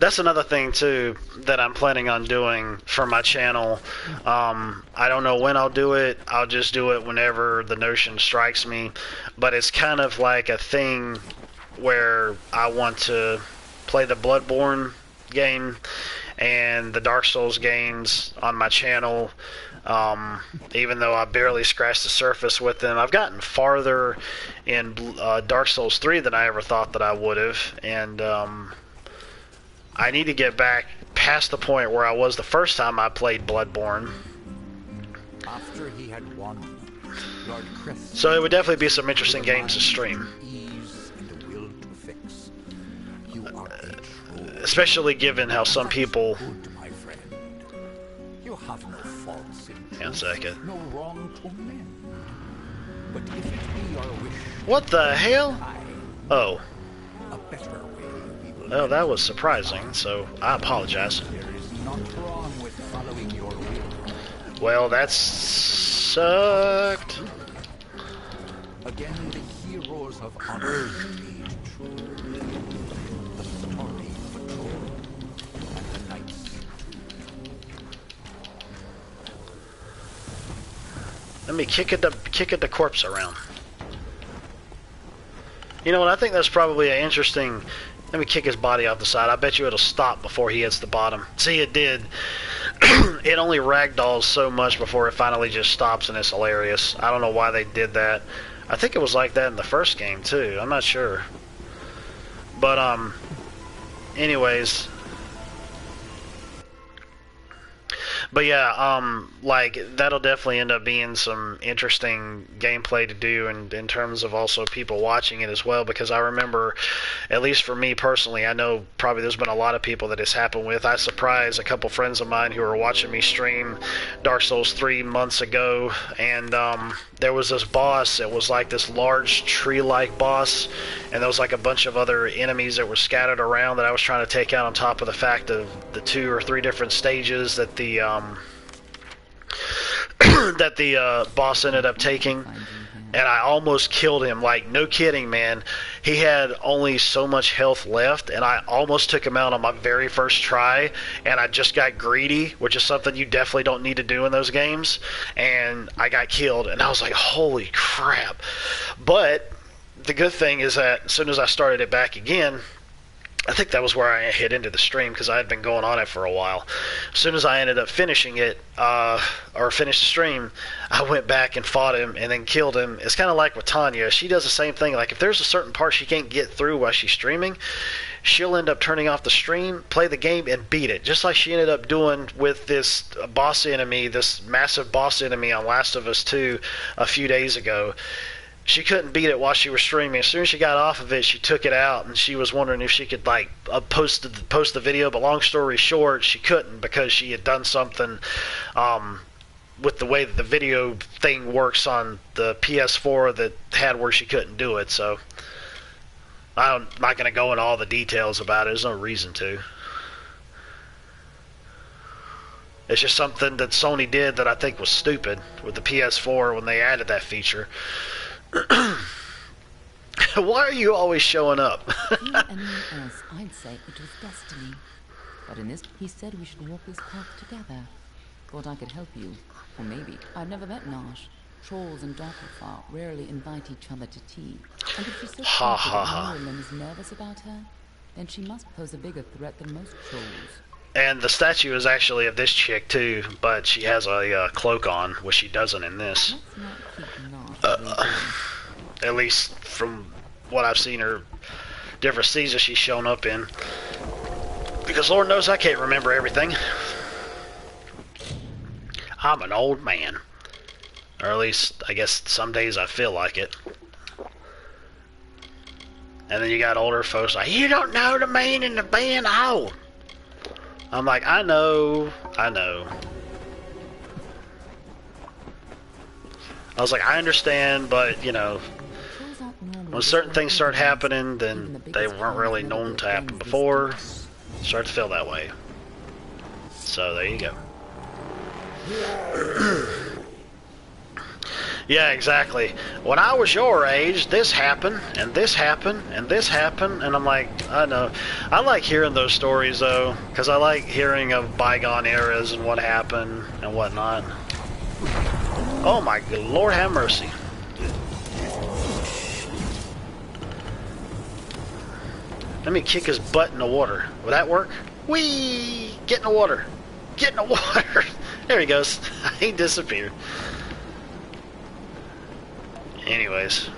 That's another thing, too, that I'm planning on doing for my channel. I don't know when I'll do it. I'll just do it whenever the notion strikes me. But it's kind of like a thing where I want to play the Bloodborne game and the Dark Souls games on my channel. Even though I barely scratched the surface with them, I've gotten farther in Dark Souls 3 than I ever thought that I would have, and I need to get back past the point where I was the first time I played Bloodborne. After he had won, Lord Crest, so it would definitely be some interesting games to stream. ease and the will to fix. You are a true, Especially given how some people... good, my friend. You have no faults in One second. no wrong to mend. But if it be your wish, What the hell? Oh. a better way we will. Oh, that was surprising, so I apologize. There is not wrong with following your will. Well, that sucked. Again, the heroes of honor made true. The story of a troll and the knights. Let me kick the corpse around. You know what? I think that's probably an interesting. Let me kick his body off the side. I bet you it'll stop before he hits the bottom. See, it did. It only ragdolls so much before it finally just stops, and it's hilarious. I don't know why they did that. I think it was like that in the first game too. I'm not sure. But anyways. But yeah, like, that'll definitely end up being some interesting gameplay to do in terms of also people watching it as well, because I remember, at least for me personally, I know probably there's been a lot of people that it's happened with. I surprised a couple friends of mine who were watching me stream Dark Souls 3 months ago, and there was this boss. It was like this large tree-like boss, and there was like a bunch of other enemies that were scattered around that I was trying to take out, on top of the fact of the 2 or 3 different stages that the that the boss ended up taking, and I almost killed him. Like, no kidding, man. He had only so much health left, and I almost took him out on my very first try, and I just got greedy, which is something you definitely don't need to do in those games, and I got killed, and I was like, holy crap. But the good thing is that as soon as I started it back again, I think that was where I hit into the stream, because I had been going on it for a while. As soon as I ended up finishing it, or finished the stream, I went back and fought him and then killed him. It's kind of like with Tanya. She does the same thing. Like, if there's a certain part she can't get through while she's streaming, she'll end up turning off the stream, play the game, and beat it. Just like she ended up doing with this boss enemy, this massive boss enemy on Last of Us 2 a few days ago. She couldn't beat it while she was streaming. As soon as she got off of it, she took it out, and she was wondering if she could, like, post the video. But long story short, she couldn't, because she had done something with the way that the video thing works on the PS4 that had where she couldn't do it. So I'm not going to go into all the details about it. There's no reason to. It's just something that Sony did that I think was stupid with the PS4 when they added that feature. Why are you always showing up? Anyone else, I'd say it was destiny. But in this, he said we should walk this path together. Thought I could help you. Or maybe. I've never met Nash. Trolls and Darkfar rarely invite each other to tea. And if she's so confident Marilyn is nervous about her, then she must pose a bigger threat than most trolls. And the statue is actually of this chick too, but she has a cloak on, which she doesn't in this. At least from what I've seen her different seasons she's shown up in. Because Lord knows I can't remember everything. I'm an old man. Or at least, I guess, some days I feel like it. And then you got older folks like, you don't know the meaning of being old. I'm like, I know. I was like, I understand, but, you know, when certain things start happening, then they weren't really known to happen before. Start to feel that way. So, there you go. Yeah, exactly. When I was your age, this happened, and this happened, and this happened, and I'm like, I know. I like hearing those stories, though, because I like hearing of bygone eras and what happened and whatnot. Oh my good Lord, have mercy. Let me kick his butt in the water. Will that work? Whee! Get in the water. Get in the water. There he goes. He disappeared. Anyways.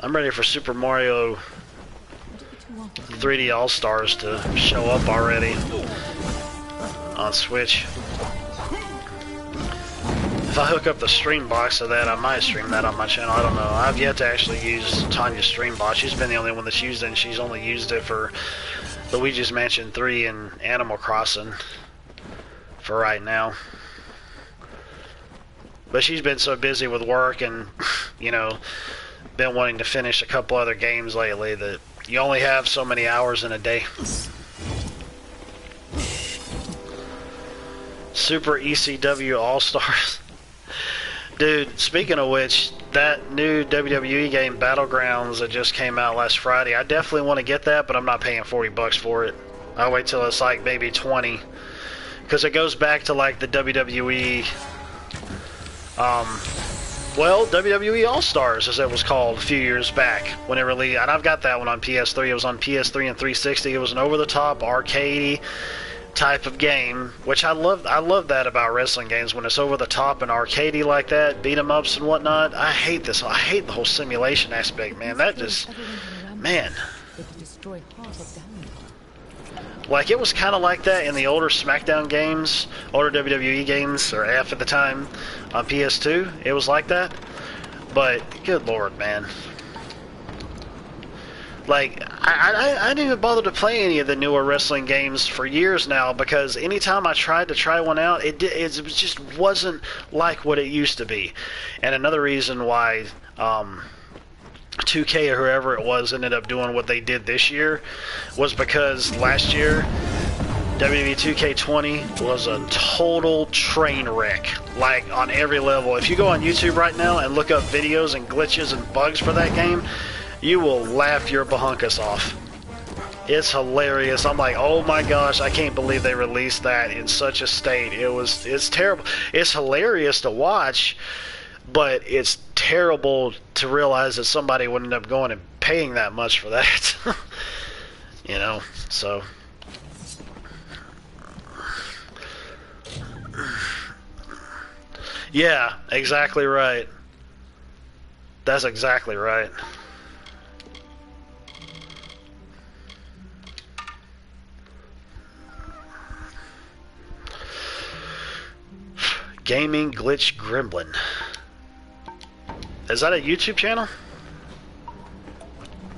I'm ready for Super Mario 3D All-Stars to show up already on Switch. If I hook up the stream box of that, I might stream that on my channel. I don't know. I've yet to actually use Tanya's stream box. She's been the only one that's used it, and she's only used it for Luigi's Mansion 3 and Animal Crossing for right now. But she's been so busy with work and, you know, been wanting to finish a couple other games lately that you only have so many hours in a day. Super ECW All-Stars. Dude, speaking of which, that new WWE game, Battlegrounds, that just came out last Friday, I definitely want to get that, but I'm not paying $40 for it. I'll wait till it's like maybe 20. Because it goes back to like the WWE, well, WWE All-Stars, as it was called a few years back when it released. And I've got that one on PS3. It was on PS3 and 360. It was an over-the-top, arcadey type of game, which I love. I love that about wrestling games, when it's over-the-top and arcadey like that, beat-em-ups and whatnot. I hate this. I hate the whole simulation aspect, man. That just, man. Like, it was kind of like that in the older SmackDown games, older WWE games, or F at the time, on PS2. It was like that. But, good lord, man. Like, I didn't even bother to play any of the newer wrestling games for years now, because anytime I tried to try one out, it just wasn't like what it used to be. And another reason why 2K or whoever it was ended up doing what they did this year was because last year WWE 2K20 was a total train wreck, like on every level. If you go on YouTube right now and look up videos and glitches and bugs for that game, you will laugh your bahunkus off. It's hilarious. I'm like, oh my gosh, I can't believe they released that in such a state. It's terrible. It's hilarious to watch, but it's terrible to realize that somebody would end up going and paying that much for that. You know, so. Yeah, exactly right. That's exactly right. Gaming Glitch Gremlin. Is that a YouTube channel?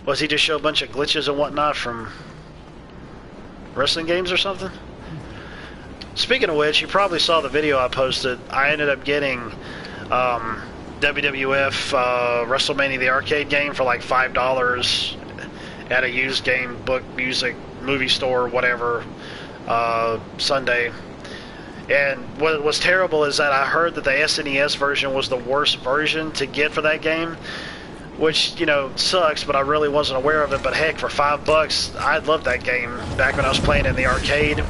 Was he just show a bunch of glitches and whatnot from wrestling games or something? Speaking of which, you probably saw the video I posted. I ended up getting WWF WrestleMania the arcade game for like $5 at a used game, book, music, movie store, whatever, Sunday. And what was terrible is that I heard that the SNES version was the worst version to get for that game, which, you know, sucks, but I really wasn't aware of it. But heck, for $5, I loved that game back when I was playing in the arcade.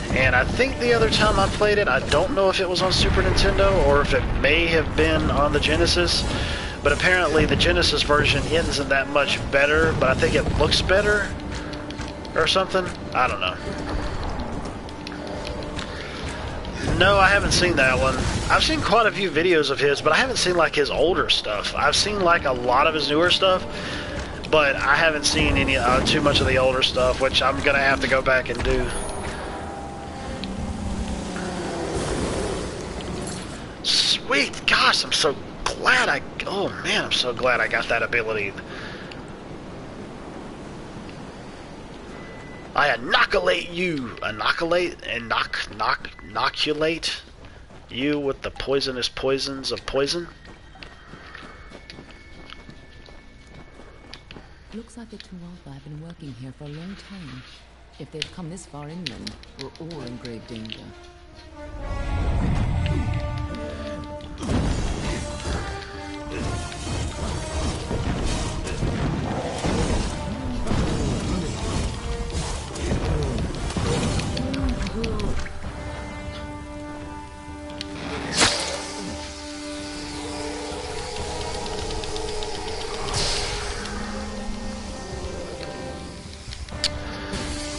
And I think the other time I played it, I don't know if it was on Super Nintendo or if it may have been on the Genesis, but apparently the Genesis version isn't that much better, but I think it looks better or something. I don't know. No, I haven't seen that one. I've seen quite a few videos of his, but I haven't seen like his older stuff. I've seen like a lot of his newer stuff, but I haven't seen any too much of the older stuff, which I'm gonna have to go back and do. sweet. Gosh, I'm so glad oh man, I'm so glad I got that ability. I inoculate you. Inoculate you with the poisonous poisons of poison. Looks like the Tuatha have been working here for a long time. If they've come this far inland, we're all in grave danger.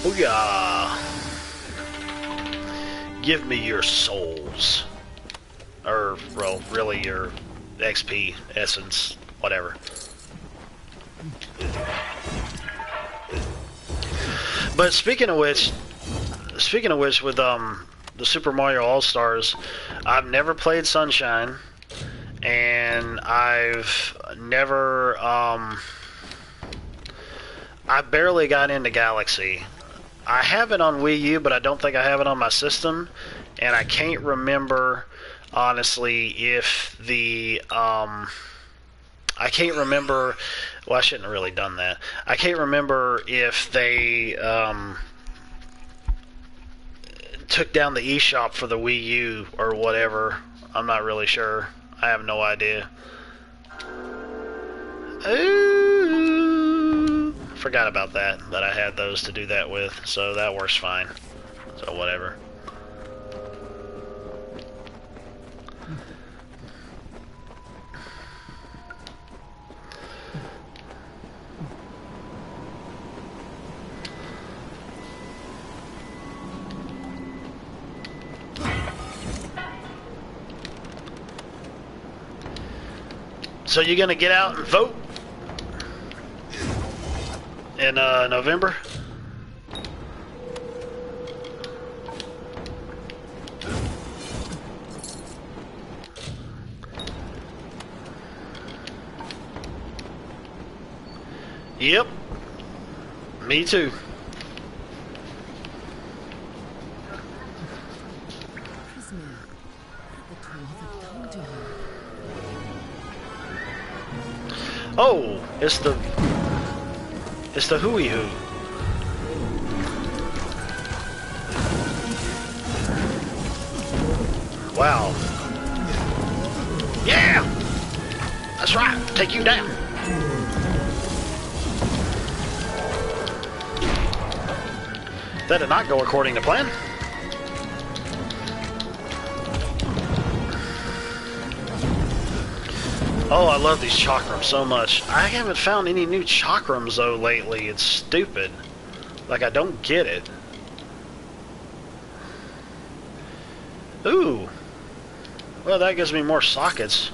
Booyah! Give me your souls. Or, well, really your XP, essence, whatever. But speaking of which, with the Super Mario All-Stars, I've never played Sunshine, and I've never, I barely got into Galaxy. I have it on Wii U, but I don't think I have it on my system, and I can't remember, honestly, if the, I can't remember, well, I shouldn't have really done that. I can't remember if they, took down the eShop for the Wii U or whatever. I'm not really sure. I have no idea. Ooh, forgot about that I had those to do that with, so that works fine. So whatever. So you gonna get out and vote in November? Yep. Me too. Oh, it's the hooey hoo. Wow. Yeah! That's right. Take you down. That did not go according to plan. Oh, I love these chakrams so much. I haven't found any new chakrams though lately. It's stupid. Like, I don't get it. Ooh. Well, that gives me more sockets.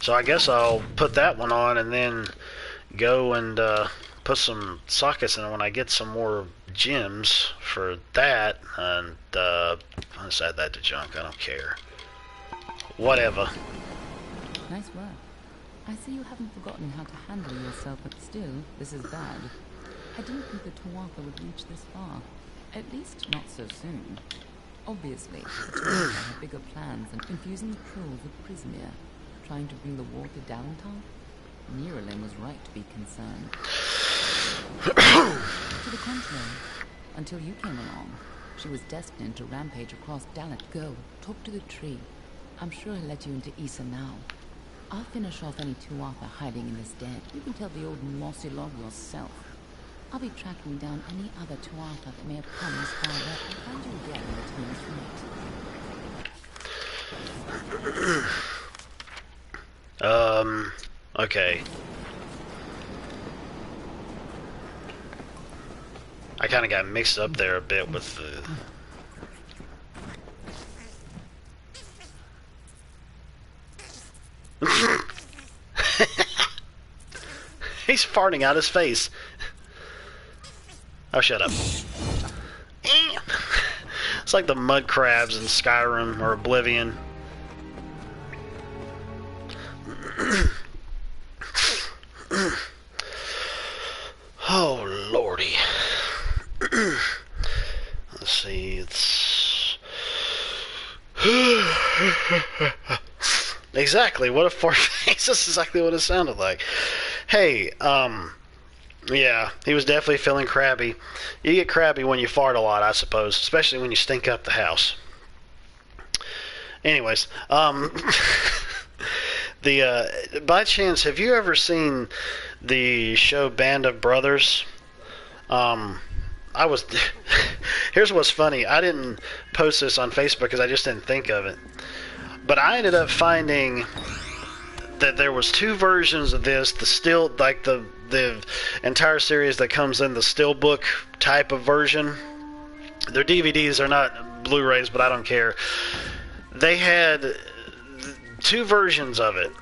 So I guess I'll put that one on and then go and put some sockets in when I get some more gems for that. And let's add that to junk. I don't care. Whatever. Nice work. I see you haven't forgotten how to handle yourself, but still, this is bad. I didn't think the Tuatha would reach this far. At least, not so soon. Obviously, the Tuatha had bigger plans than infusing the trolls with Prismir, trying to bring the war to Dalentar. Miralyn was right to be concerned. To the contrary, until you came along, she was destined to rampage across Dalet. Go, talk to the tree. I'm sure he'll let you into Issa now. I'll finish off any Tuatha hiding in this den. You can tell the old mossy log yourself. I'll be tracking down any other Tuatha that may have come this far west and find you again when the time is right. Okay. I kind of got mixed up there a bit with the... He's farting out his face. Oh, shut up. It's like the mud crabs in Skyrim or Oblivion. Exactly. What a fart face. That's exactly what it sounded like. Hey, yeah, he was definitely feeling crabby. You get crabby when you fart a lot, I suppose, especially when you stink up the house. Anyways, by chance, have you ever seen the show Band of Brothers? Here's what's funny. I didn't post this on Facebook because I just didn't think of it. But I ended up finding that there was two versions of this. The entire series that comes in the steelbook type of version. Their DVDs are not Blu-rays, but I don't care. They had two versions of it.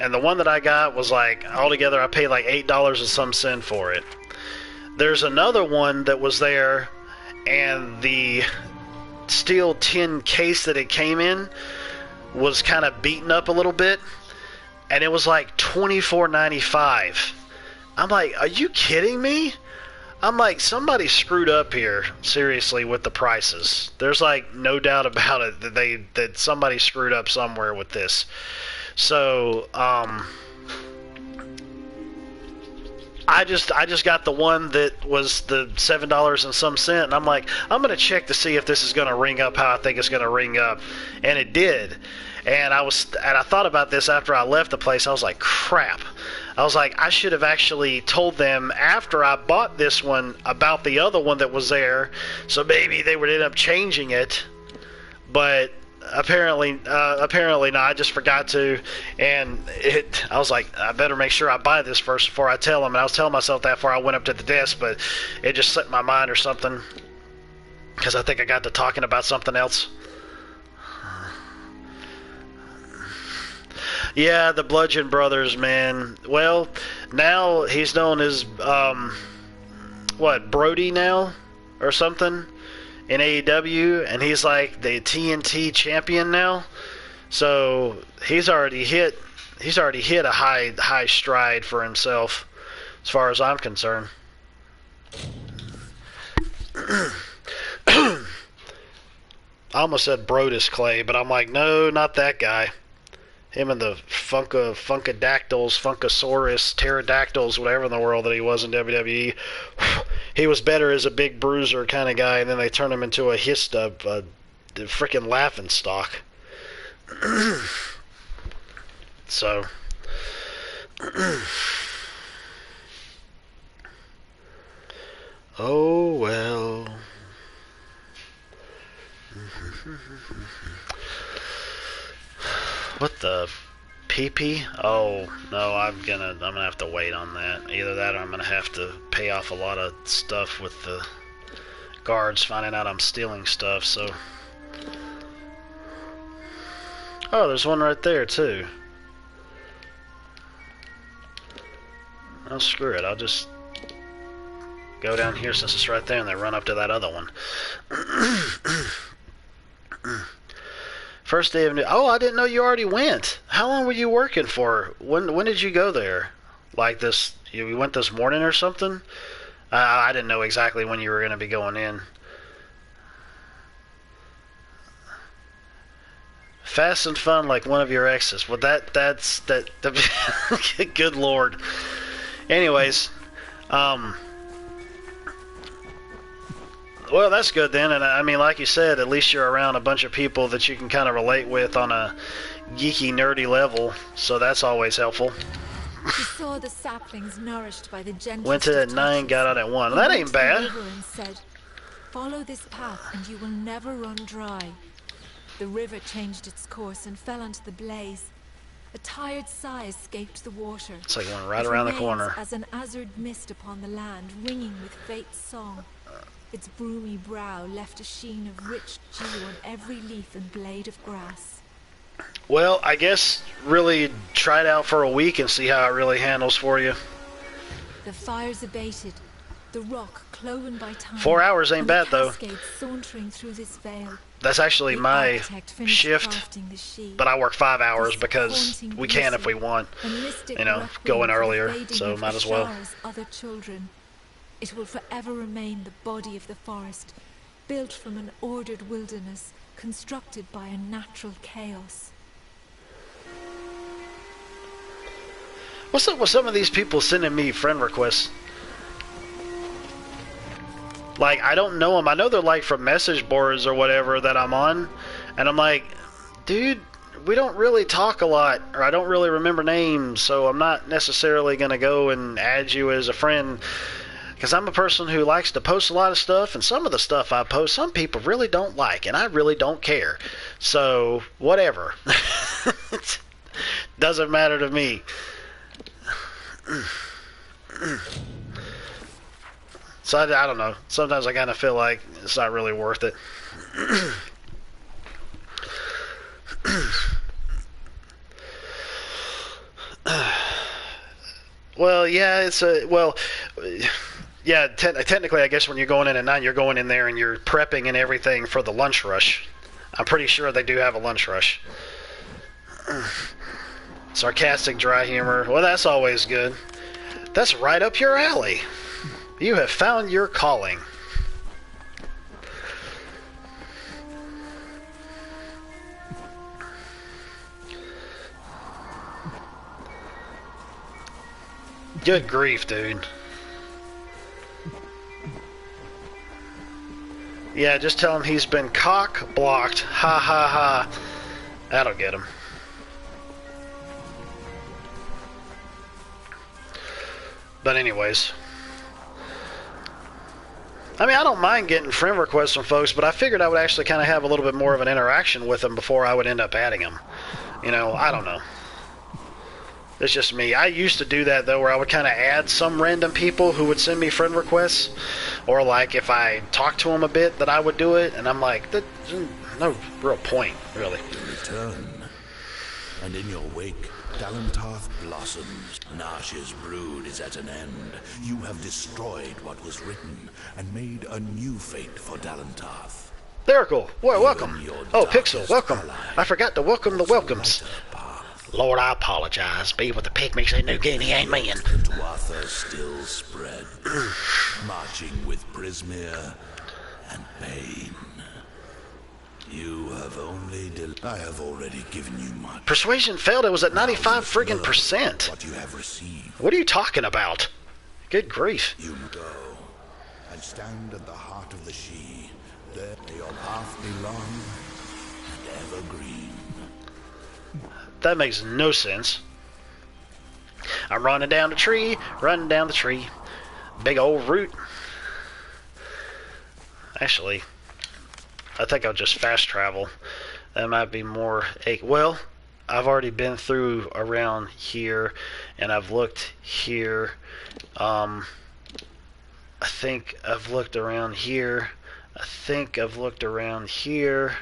And the one that I got was like, altogether I paid like $8 and some cent for it. There's another one that was there, and the steel tin case that it came in was kind of beaten up a little bit, and it was like $24.95. I'm like, are you kidding me? I'm like, somebody screwed up here, seriously, with the prices. There's like no doubt about it that somebody screwed up somewhere with this. So, I just got the one that was the $7 and some cent, and I'm like, I'm gonna check to see if this is gonna ring up how I think it's gonna ring up, and it did. And I thought about this after I left the place. I was like, crap. I was like, I should have actually told them after I bought this one about the other one that was there, so maybe they would end up changing it. But apparently not. I just forgot to, and I was like, I better make sure I buy this first before I tell them. And I was telling myself that before I went up to the desk, but it just slipped my mind or something, because I think I got to talking about something else. Yeah, the Bludgeon Brothers, man. Well, now he's known as Brody now or something in AEW, and he's like the TNT champion now. So he's already hit a high stride for himself, as far as I'm concerned. I almost said Brodus Clay, but I'm like, no, not that guy. Him and the Funkadactyls, Funkasaurus, Pterodactyls, whatever in the world that he was in WWE. He was better as a big bruiser kind of guy, and then they turned him into a freaking laughing stock. So, oh well. What the PP? Oh no, I'm gonna have to wait on that. Either that, or I'm gonna have to pay off a lot of stuff with the guards finding out I'm stealing stuff. So, oh, there's one right there too. Oh, screw it. I'll just go down here since it's right there, and then run up to that other one. First day of new. Oh, I didn't know you already went. How long were you working for? When did you go there? Like this? You went this morning or something? I didn't know exactly when you were going to be going in. Fast and fun like one of your exes. Well, that's good Lord. Anyways, well, that's good then, and I mean, like you said, at least you're around a bunch of people that you can kind of relate with on a geeky, nerdy level, so that's always helpful. He saw the saplings nourished by the gentlest Went to at 9, got out at 1. That ain't bad. And said, "Follow this path, and you will never run dry." The river changed its course and fell into the blaze. A tired sigh escaped the water. It's like one right around the corner. As an azure mist upon the land, ringing with fate's song. Its broomy brow left a sheen of rich dew on every leaf and blade of grass. Well, I guess really try it out for a week and see how it really handles for you. The fires abated, the rock cloven by time. 4 hours ain't bad though. Sauntering through this vale. That's actually my shift, but I work 5 hours because we can if we want. You know, go in earlier, so might as well. Other children. It will forever remain the body of the forest, built from an ordered wilderness, constructed by a natural chaos. What's up with some of these people sending me friend requests? Like, I don't know them. I know they're like from message boards or whatever that I'm on. And I'm like, dude, we don't really talk a lot. Or I don't really remember names. So I'm not necessarily going to go and add you as a friend. Because I'm a person who likes to post a lot of stuff. And some of the stuff I post, some people really don't like. And I really don't care. So, whatever. Doesn't matter to me. So I don't know. Sometimes I kind of feel like it's not really worth it. Well, yeah, it's a yeah. Technically, I guess when you're going in at 9, you're going in there and you're prepping and everything for the lunch rush. I'm pretty sure they do have a lunch rush. Sarcastic, dry humor. Well, that's always good. That's right up your alley. You have found your calling. Good grief, dude. Yeah, just tell him he's been cock-blocked. Ha ha ha. That'll get him. But anyways. I mean, I don't mind getting friend requests from folks, but I figured I would actually kind of have a little bit more of an interaction with them before I would end up adding them. You know, I don't know. It's just me. I used to do that, though, where I would kind of add some random people who would send me friend requests. Or, like, if I talked to them a bit, that I would do it. And I'm like, there's no real point, really. Return. And in your wake, Dalentarth blossoms. Nash's brood is at an end. You have destroyed what was written and made a new fate for Dalentarth. Lyrical, well, welcome. Oh, Pixel, welcome. I forgot to welcome the welcomes. Lord, I apologize. Be with the pygmies in New Guinea ain't mean. The Tuatha still spread, marching with Brismere and Bane. You have only I have already given you much. Persuasion failed. It was at 95 friggin' %. What you have received. What are you talking about? Good grief. You go and stand at the heart of the She. There your path be long and evergreen. That makes no sense. I'm running down the tree, running down the tree. Big old root. Actually, I think I'll just fast travel. That might be more... Well, I've already been through around here, and I've looked here. I think I've looked around here. I think I've looked around here.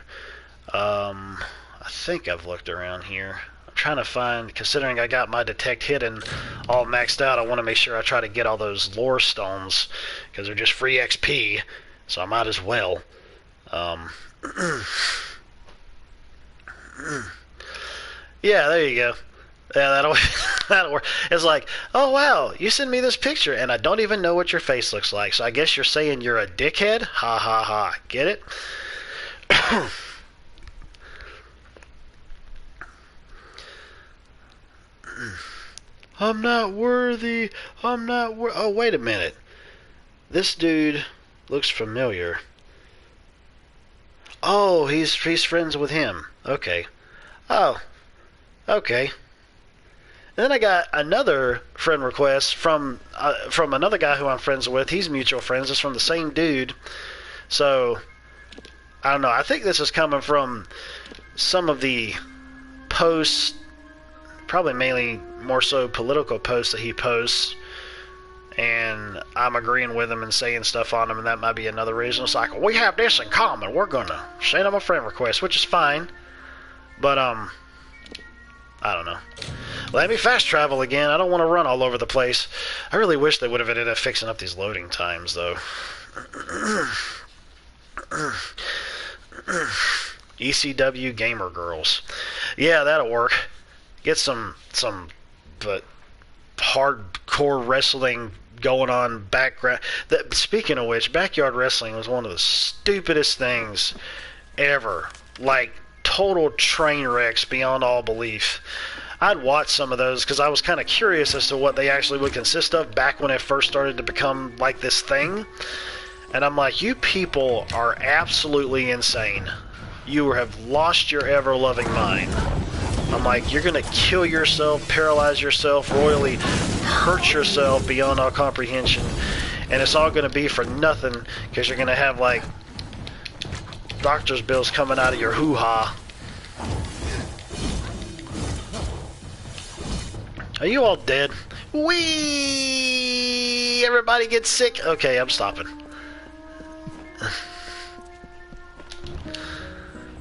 I think I've looked around here. I'm trying to find, considering I got my detect hidden all maxed out, I want to make sure I try to get all those lore stones, because they're just free XP, so I might as well. Yeah, there you go. Yeah, that'll work. It's like, oh wow, you send me this picture and I don't even know what your face looks like, so I guess you're saying you're a dickhead? Ha ha ha. Get it? I'm not worthy. I'm not Oh, wait a minute. This dude looks familiar. Oh, he's friends with him. Okay. Oh. Okay. And then I got another friend request from another guy who I'm friends with. He's mutual friends. It's from the same dude. So, I don't know. I think this is coming from some of the posts, probably mainly more so political posts that he posts. And I'm agreeing with him and saying stuff on him, and that might be another reason. It's like, we have this in common. We're going to send him a friend request, which is fine. But, I don't know. Let me fast travel again. I don't want to run all over the place. I really wish they would have ended up fixing up these loading times, though. ECW Gamer Girls. Yeah, that'll work. Get some but hardcore wrestling going on background. Speaking of which, backyard wrestling was one of the stupidest things ever. Like, total train wrecks beyond all belief. I'd watch some of those because I was kind of curious as to what they actually would consist of back when it first started to become like this thing. And I'm like, you people are absolutely insane. You have lost your ever-loving mind. I'm like, you're going to kill yourself, paralyze yourself, royally hurt yourself beyond all comprehension. And it's all going to be for nothing because you're going to have, like, doctor's bills coming out of your hoo-ha. Are you all dead? Whee! Everybody gets sick. Okay, I'm stopping.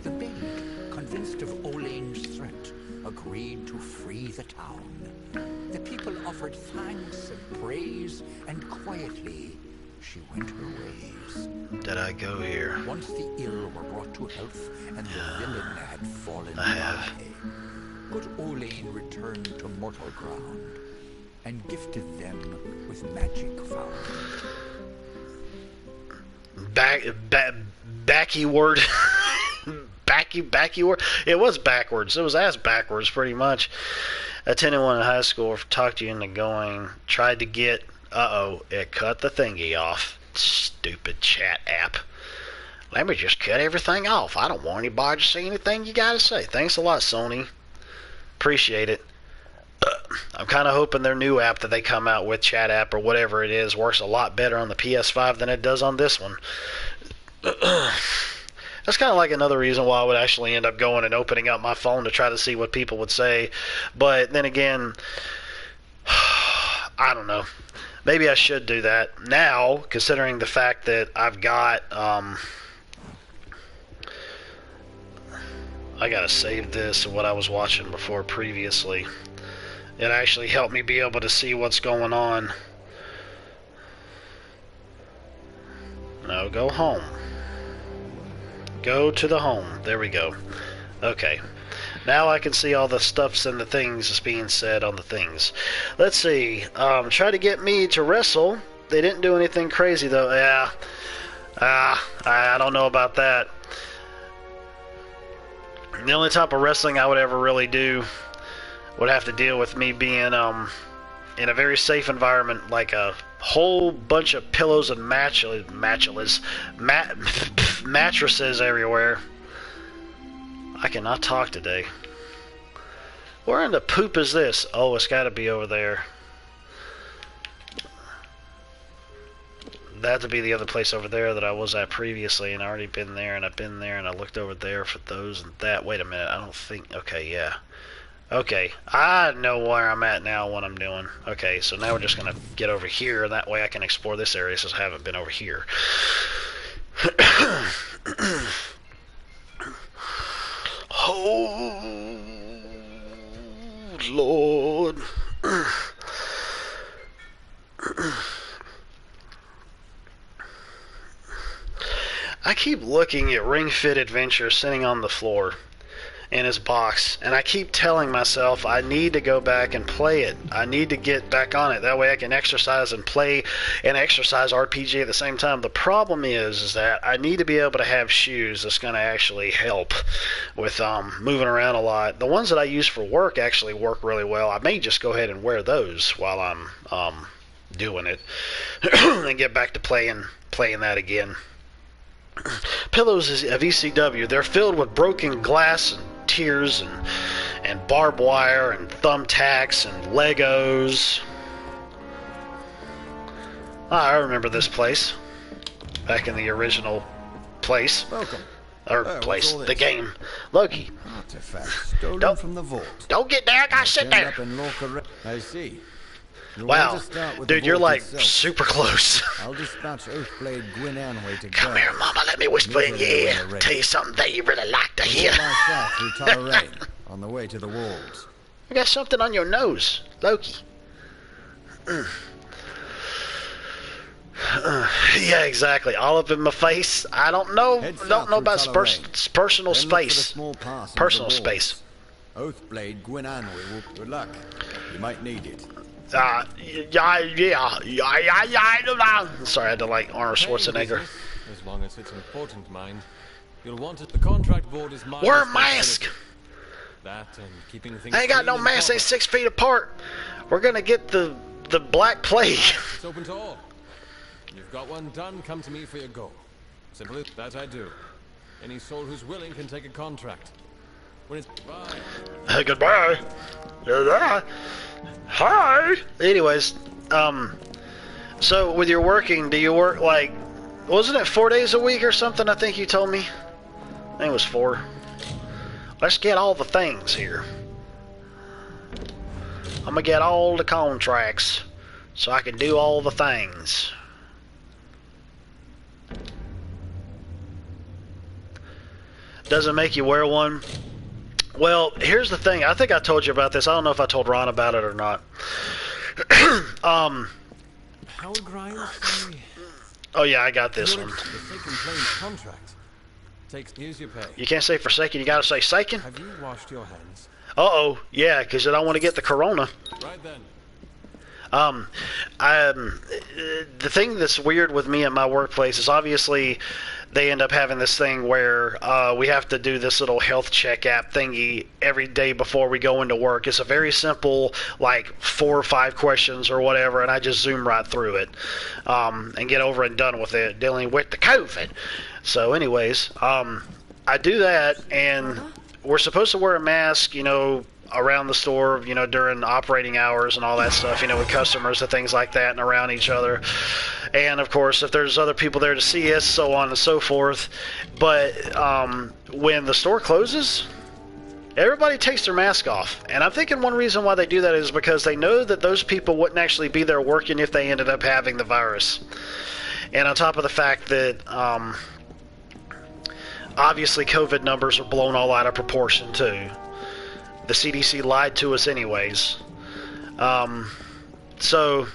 The Maid, convinced of Olane's threat, agreed to free the town. The people offered thanks and praise, and quietly she went her ways. Did I go here? Once the ill were brought to health, and the villain had fallen I have. good Olane returned to mortal ground, and gifted them with magic found. Backward. Backward. It was backwards. It was ass backwards, pretty much. Attended one in high school, talked you into going, tried to get, it cut the thingy off. Stupid chat app. Let me just cut everything off. I don't want anybody to see anything you gotta say. Thanks a lot, Sony. Appreciate it. I'm kind of hoping their new app that they come out with, chat app or whatever it is, works a lot better on the PS5 than it does on this one. That's kind of like another reason why I would actually end up going and opening up my phone to try to see what people would say. But then again, I don't know. Maybe I should do that now, considering the fact that I've got, I gotta save this and what I was watching before previously. It actually helped me be able to see what's going on. No, go home. Go to the home. There we go. Okay. Now I can see all the stuffs and the things that's being said on the things. Let's see. Try to get me to wrestle. They didn't do anything crazy though. Yeah. I don't know about that. The only type of wrestling I would ever really do would have to deal with me being in a very safe environment, like a whole bunch of pillows and mattresses everywhere. I cannot talk today. Where in the poop is this? Oh, it's got to be over there. That to be the other place over there that I was at previously, and I already been there, and I've been there, and I looked over there for those and that. Wait a minute, I don't think. Okay, yeah. Okay, I know where I'm at now, what I'm doing. Okay, so now we're just gonna get over here, and that way I can explore this area since I haven't been over here. Oh, Lord. I keep looking at Ring Fit Adventure sitting on the floor in his box, and I keep telling myself I need to go back and play it. I need to get back on it. That way I can exercise and play and exercise RPG at the same time. The problem is that I need to be able to have shoes that's going to actually help with moving around a lot. The ones that I use for work actually work really well. I may just go ahead and wear those while I'm doing it and get back to playing that again. Pillows of ECW, they're filled with broken glass and tears and barbed wire and thumbtacks and Legos. I remember this place back in the original place. Welcome. Or place, the game. Loki. Artifacts stolen from the vault. Don't get there, I gotta sit there. I see. Wow, dude, you're like super close. I'll dispatch Oathblade Gwyn Anway to Come here, Mama, let me whisper in your ear. Tell you something that you really like to hear. On the way to the walls. You got something on your nose, Loki. Yeah, exactly. All up in my face. I don't know. Don't know about personal space. Personal space. Oathblade Gwyn Anway will. Good luck. You might need it. Yeah. Sorry, I had to like Arnold Schwarzenegger. As long as it's important, mind. You'll want it. The contract board is my Wear a mask! That and keeping things I ain't got clean no and mask, they proper. 6 feet apart. We're gonna get the Black Plague. It's open to all. You've got one done, come to me for your goal. Simply, that I do. Any soul who's willing can take a contract. When it's bye. Goodbye. Goodbye. Hi. Anyways, so with your working, do you work like, wasn't it 4 days a week or something? I think you told me. I think it was 4. Let's get all the things here. I'm gonna get all the contracts so I can do all the things. Doesn't make you wear one. Well, here's the thing. I think I told you about this. I don't know if I told Ron about it or not. Howard Grimes? Oh yeah, I got this one. If they can claim contract, here's your pay. You can't say forsaken. You gotta say saken. Have you washed your hands? Uh-oh. Yeah, because I don't want to get the corona. Right then. The thing that's weird with me at my workplace is obviously they end up having this thing where we have to do this little health check app thingy every day before we go into work. It's a very simple, like 4 or 5 questions or whatever, and I just zoom right through it and get over and done with it, dealing with the COVID. So anyways, I do that, and we're supposed to wear a mask, you know, around the store, you know, during operating hours and all that stuff, you know, with customers and things like that and around each other. And of course, if there's other people there to see us, so on and so forth. But when the store closes, everybody takes their mask off. And I'm thinking one reason why they do that is because they know that those people wouldn't actually be there working if they ended up having the virus. And on top of the fact that obviously COVID numbers are blown all out of proportion too. The CDC lied to us anyways. So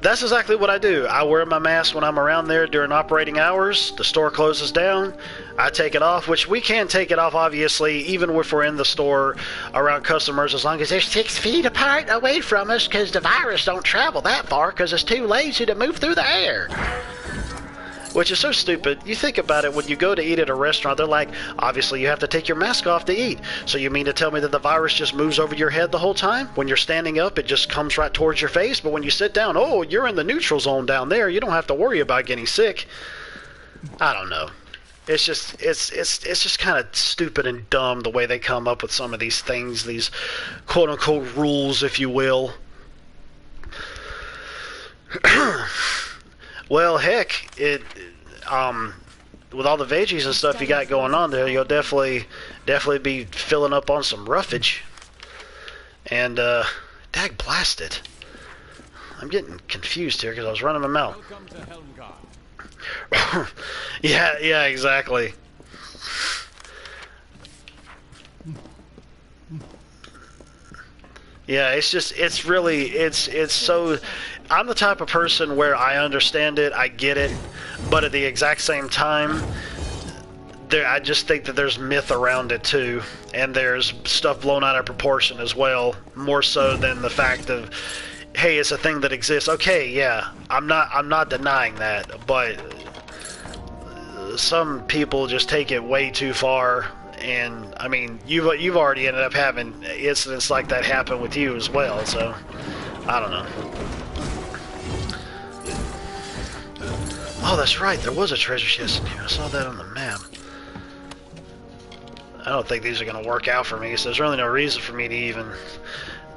that's exactly what I do. I wear my mask when I'm around there during operating hours. The store closes down. I take it off, which we can take it off, obviously, even if we're in the store around customers, as long as they're 6 feet apart away from us, because the virus don't travel that far because it's too lazy to move through the air. Which is so stupid. You think about it, when you go to eat at a restaurant, they're like, obviously you have to take your mask off to eat. So you mean to tell me that the virus just moves over your head the whole time? When you're standing up, it just comes right towards your face, but when you sit down, oh, you're in the neutral zone down there. You don't have to worry about getting sick. I don't know. It's just kind of stupid and dumb the way they come up with some of these things, these quote-unquote rules, if you will. Well, heck, with all the veggies and stuff you got going on there, you'll definitely be filling up on some roughage. And, dag blast it. I'm getting confused here because I was running my mouth. Yeah, exactly. Yeah, it's so... I'm the type of person where I understand it, I get it, but at the exact same time, I just think that there's myth around it too, and there's stuff blown out of proportion as well, more so than the fact of, hey, it's a thing that exists. Okay, yeah, I'm not denying that, but some people just take it way too far. And I mean, you've already ended up having incidents like that happen with you as well, so I don't know. Oh, that's right, there was a treasure chest in here. I saw that on the map. I don't think these are going to work out for me, so there's really no reason for me to even...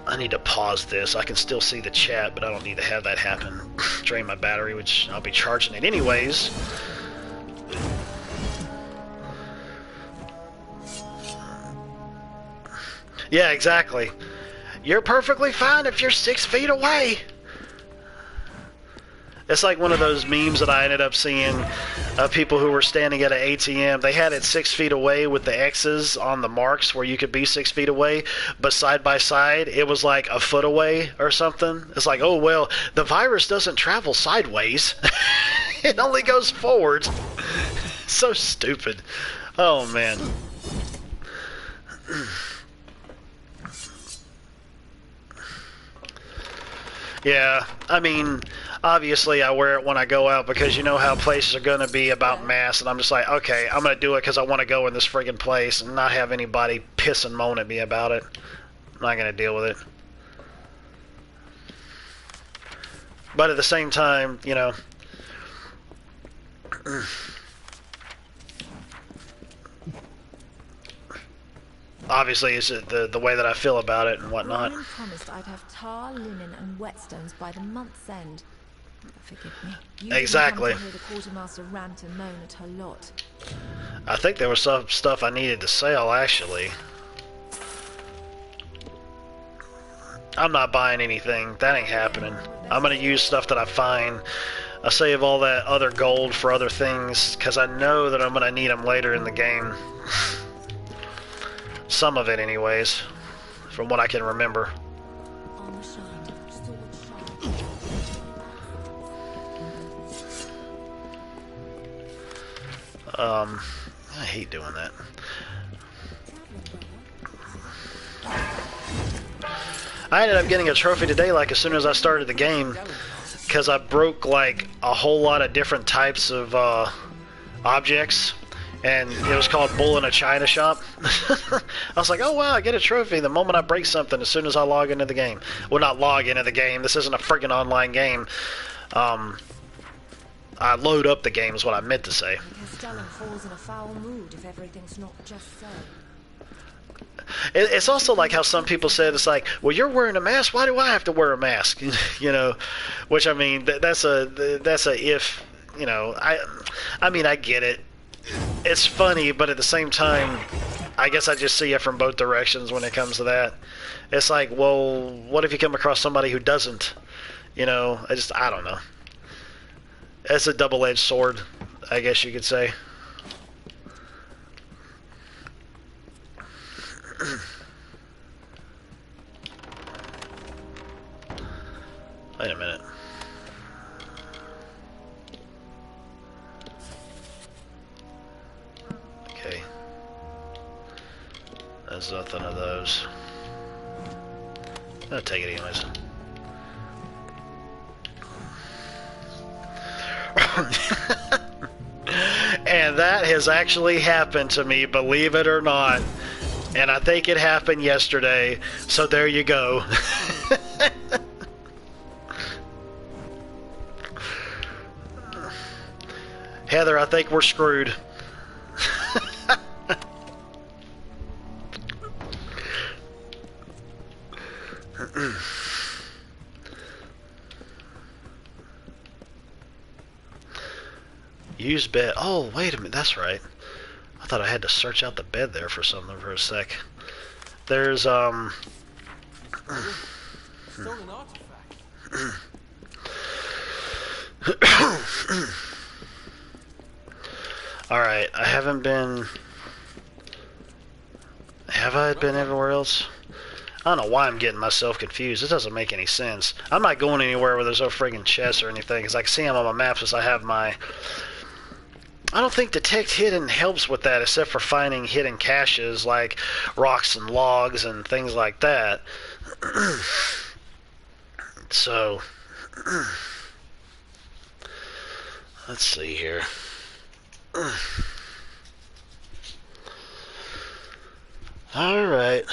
I need to pause this. I can still see the chat, but I don't need to have that happen. Drain my battery, which I'll be charging it anyways. Yeah, exactly. You're perfectly fine if you're 6 feet away. It's like one of those memes that I ended up seeing of people who were standing at an ATM. They had it 6 feet away with the X's on the marks where you could be 6 feet away, but side by side, it was like a foot away or something. It's like, oh, well, the virus doesn't travel sideways. It only goes forwards. So stupid. Oh, man. Yeah, I mean, obviously I wear it when I go out because you know how places are going to be about masks, and I'm just like, okay, I'm going to do it because I want to go in this friggin' place and not have anybody piss and moan at me about it. I'm not going to deal with it. But at the same time, you know, obviously it's the way that I feel about it and whatnot. Ryan promised I'd have tar, linen, and whetstones by the month's end. Forgive me. You Exactly. didn't come to hear the quartermaster rant and moan at her lot. I think there was some stuff I needed to sell, actually. I'm not buying anything. That ain't happening. I'm going to use stuff that I find. I save all that other gold for other things, because I know that I'm going to need them later in the game. Some of it, anyways, from what I can remember. I hate doing that. I ended up getting a trophy today, like, as soon as I started the game, because I broke, like, a whole lot of different types of, objects, and it was called Bull in a China Shop. I was like, oh wow, I get a trophy the moment I break something as soon as I log into the game. Well, not log into the game, this isn't a friggin' online game. I load up the game is what I meant to say. Castellan falls in a foul mood if everything's not just so. It's also like how some people said, it's like, well, you're wearing a mask, why do I have to wear a mask? You know, which, I mean, that's a if, you know, I mean, I get it. It's funny, but at the same time, I guess I just see it from both directions when it comes to that. It's like, well, what if you come across somebody who doesn't? You know, I don't know. It's a double-edged sword, I guess you could say. Wait a minute. Okay. There's nothing of those. I'll take it anyways. And that has actually happened to me, believe it or not. And I think it happened yesterday, so there you go. Heather, I think we're screwed. Use bed. Oh, wait a minute. That's right. I thought I had to search out the bed there for something for a sec. There's, Stolen artifact. Alright, I haven't been... Have I been everywhere else? I don't know why I'm getting myself confused. This doesn't make any sense. I'm not going anywhere where there's no friggin' chests or anything, because I can see them on my maps as I have my... I don't think Detect Hidden helps with that, except for finding hidden caches like rocks and logs and things like that. So, let's see here. Alright.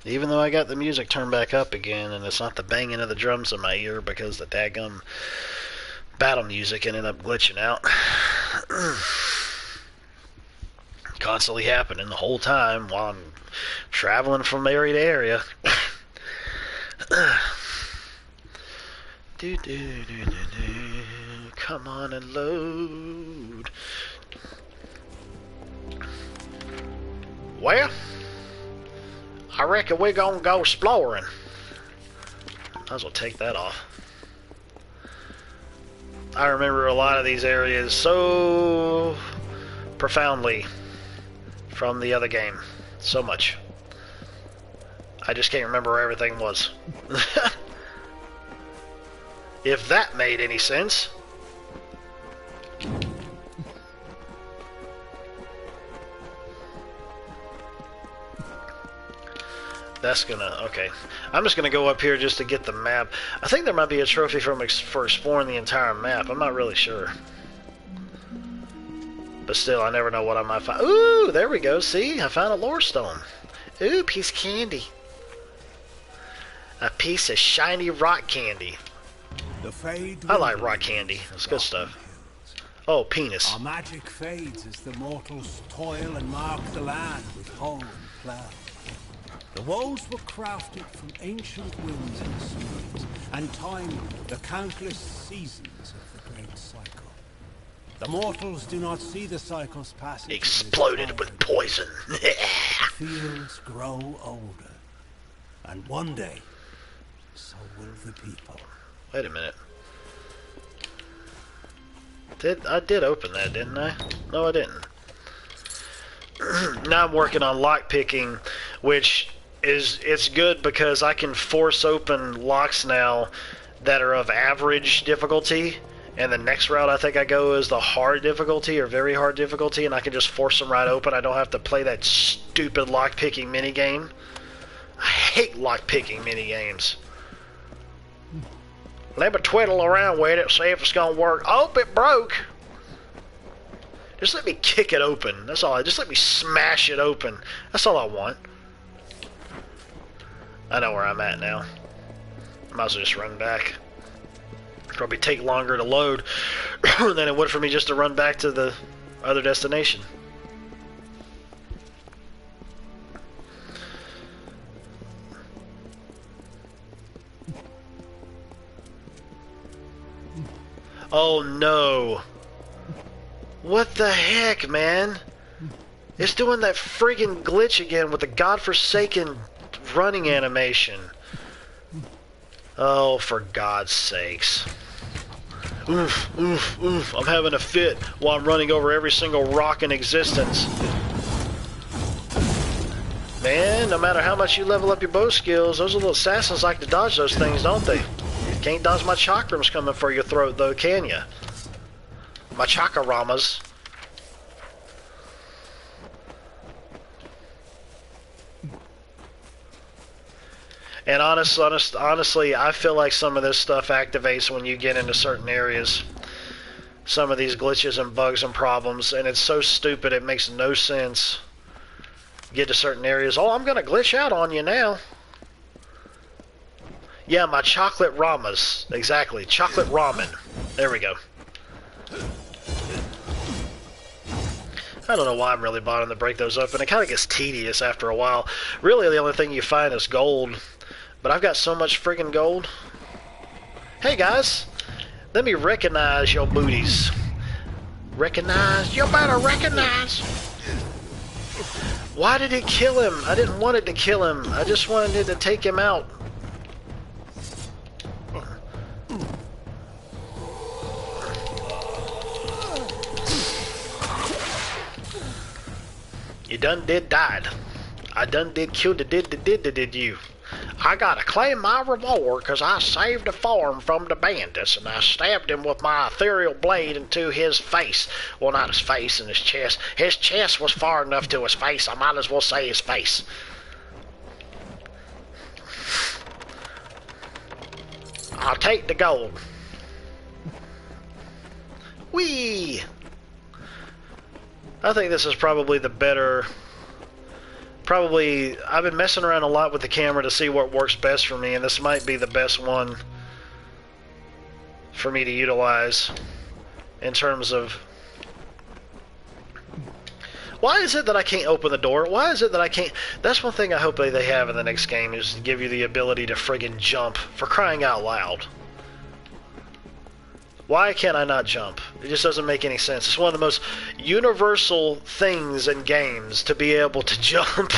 Even though I got the music turned back up again, and it's not the banging of the drums in my ear because the daggum battle music ended up glitching out. Constantly happening the whole time while I'm traveling from area to area. Come on and load. Well, I reckon we're gonna go exploring. Might as well take that off. I remember a lot of these areas so profoundly from the other game. So much. I just can't remember where everything was. If that made any sense. That's gonna... Okay. I'm just gonna go up here just to get the map. I think there might be a trophy for exploring the entire map. I'm not really sure. But still, I never know what I might find. Ooh, there we go. See? I found a lore stone. Ooh, piece of candy. A piece of shiny rock candy. I like rock candy. It's good stuff. Oh, penis. Our magic fades as the mortals toil and mark the land with hoe and plough. The woes were crafted from ancient winds and seas, and timed the countless seasons of the great cycle. The mortals do not see the cycle's passage. Exploded with poison. The fields grow older, and one day, so will the people. Wait a minute. I did open that, didn't I? No, I didn't. Now I'm working on lockpicking, which it's good because I can force open locks now that are of average difficulty, and the next route I think I go is the hard difficulty or very hard difficulty, and I can just force them right open. I don't have to play that stupid lockpicking minigame. I hate lockpicking minigames. Let me twiddle around with it, see if it's gonna work. Oh, it broke. Just let me kick it open. That's all. Just let me smash it open. That's all I want. I know where I'm at now. Might as well just run back. Probably take longer to load than it would for me just to run back to the other destination. Oh no. What the heck, man? It's doing that friggin' glitch again with the godforsaken running animation. Oh, for God's sakes. Oof, oof, oof. I'm having a fit while I'm running over every single rock in existence. Man, no matter how much you level up your bow skills, those little assassins like to dodge those things, don't they? Can't dodge my chakrams coming for your throat, though, can ya? My chakaramas. And honestly, I feel like some of this stuff activates when you get into certain areas. Some of these glitches and bugs and problems, and it's so stupid it makes no sense. Get to certain areas. Oh, I'm gonna glitch out on you now. Yeah, my chocolate ramas. Exactly. Chocolate ramen. There we go. I don't know why I'm really bothering to break those open. It kind of gets tedious after a while. Really, the only thing you find is gold. But I've got so much friggin' gold. Hey, guys. Let me recognize your booties. Recognize? You better recognize. Why did it kill him? I didn't want it to kill him. I just wanted it to take him out. You done did died. I done did killed the did you. I gotta claim my reward because I saved the farm from the bandits and I stabbed him with my ethereal blade into his face. Well, not his face and his chest. His chest was far enough to his face. I might as well say his face. I'll take the gold. Whee! I think this is probably the better... I've been messing around a lot with the camera to see what works best for me, and this might be the best one for me to utilize in terms of... Why is it that I can't open the door? Why is it that I can't... That's one thing I hope they have in the next game, is to give you the ability to friggin' jump, for crying out loud. Why can't I not jump? It just doesn't make any sense. It's one of the most universal things in games to be able to jump.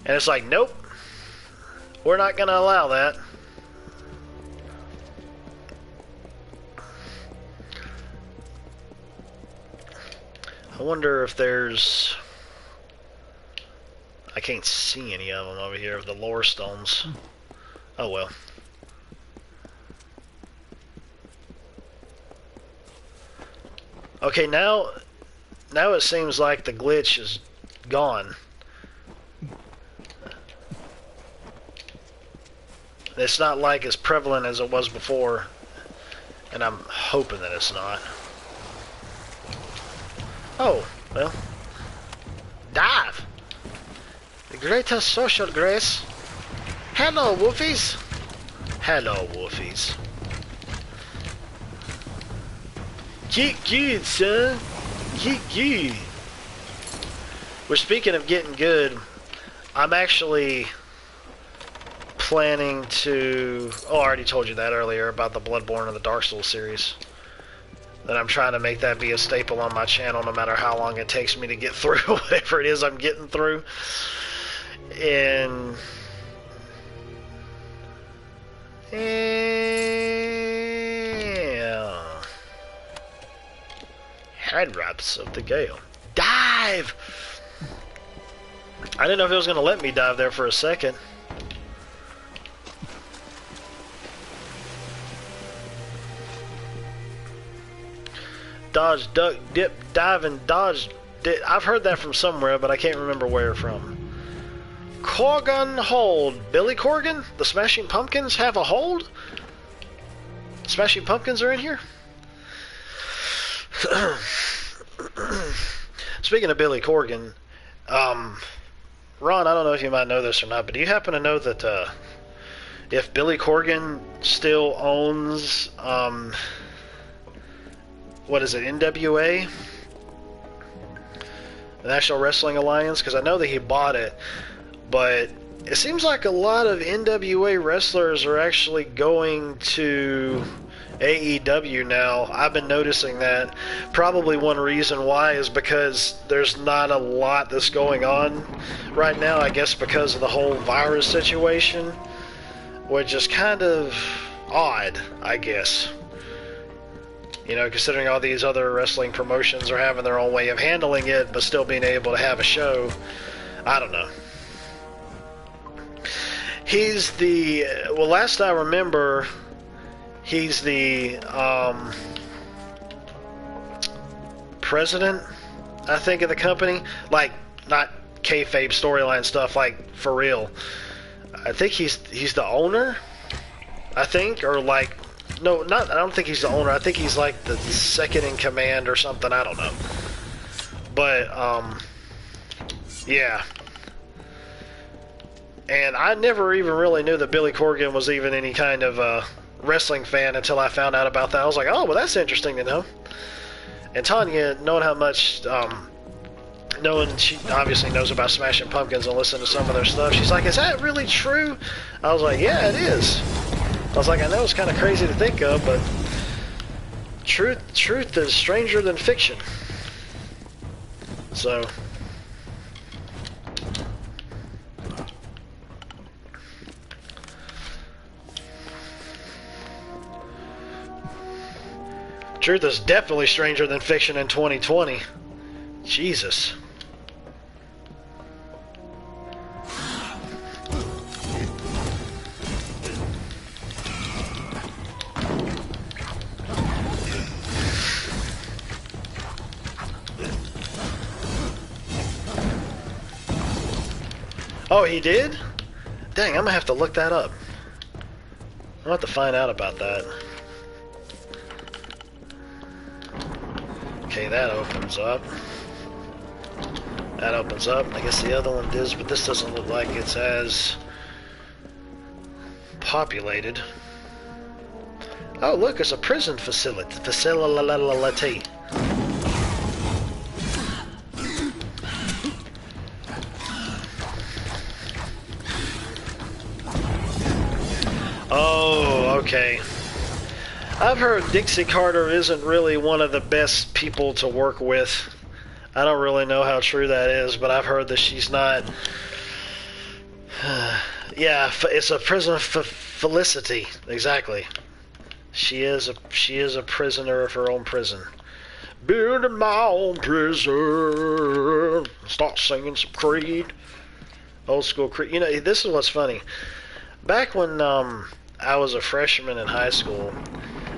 And it's like, nope. We're not going to allow that. I wonder if there's... I can't see any of them over here, of the lore stones. Oh well. Okay, now it seems like the glitch is gone. It's not like as prevalent as it was before, and I'm hoping that it's not. Oh, well. Dive! The greatest social grace. Hello, Wolfies. Hello, Wolfies. Get good, son. Get good. We're speaking of getting good. I'm actually planning to... Oh, I already told you that earlier about the Bloodborne and the Dark Souls series. That I'm trying to make that be a staple on my channel no matter how long it takes me to get through whatever it is I'm getting through. And... Yeah. Head wraps of the gale. Dive! I didn't know if it was going to let me dive there for a second. Dodge, duck, dip, dive, and dodge. I've heard that from somewhere, but I can't remember where from. Corgan hold. Billy Corgan? The Smashing Pumpkins have a hold? Smashing Pumpkins are in here? Speaking of Billy Corgan, Ron, I don't know if you might know this or not, but do you happen to know that if Billy Corgan still owns, what is it, NWA? The National Wrestling Alliance? Because I know that he bought it, but it seems like a lot of NWA wrestlers are actually going to AEW now. I've been noticing that. Probably one reason why is because there's not a lot that's going on right now, I guess because of the whole virus situation, which is kind of odd, I guess. You know, considering all these other wrestling promotions are having their own way of handling it, but still being able to have a show. I don't know. He's the, well, last I remember, he's the president, I think, of the company. Like, not kayfabe storyline stuff, like, for real. I think he's the owner, I think, or like, no, not, I don't think he's the owner. I think he's like the second in command or something. I don't know. But, yeah. And I never even really knew that Billy Corgan was even any kind of wrestling fan until I found out about that. I was like, oh, well, that's interesting to know. And Tanya, knowing how much, knowing she obviously knows about Smashing Pumpkins and listening to some of their stuff, she's like, is that really true? I was like, yeah, it is. I was like, I know it's kind of crazy to think of, but truth is stranger than fiction. So, truth is definitely stranger than fiction in 2020. Jesus. Oh, he did? Dang, I'm gonna have to look that up. I'll have to find out about that. Okay, that opens up. That opens up. I guess the other one does, but this doesn't look like it's as populated. Oh, look, it's a prison facility. Oh, okay. I've heard Dixie Carter isn't really one of the best people to work with. I don't really know how true that is, but I've heard that she's not... yeah, it's a prison felicity. Exactly. She is a prisoner of her own prison. Building my own prison. Start singing some Creed. Old school Creed. You know, this is what's funny. Back when I was a freshman in high school,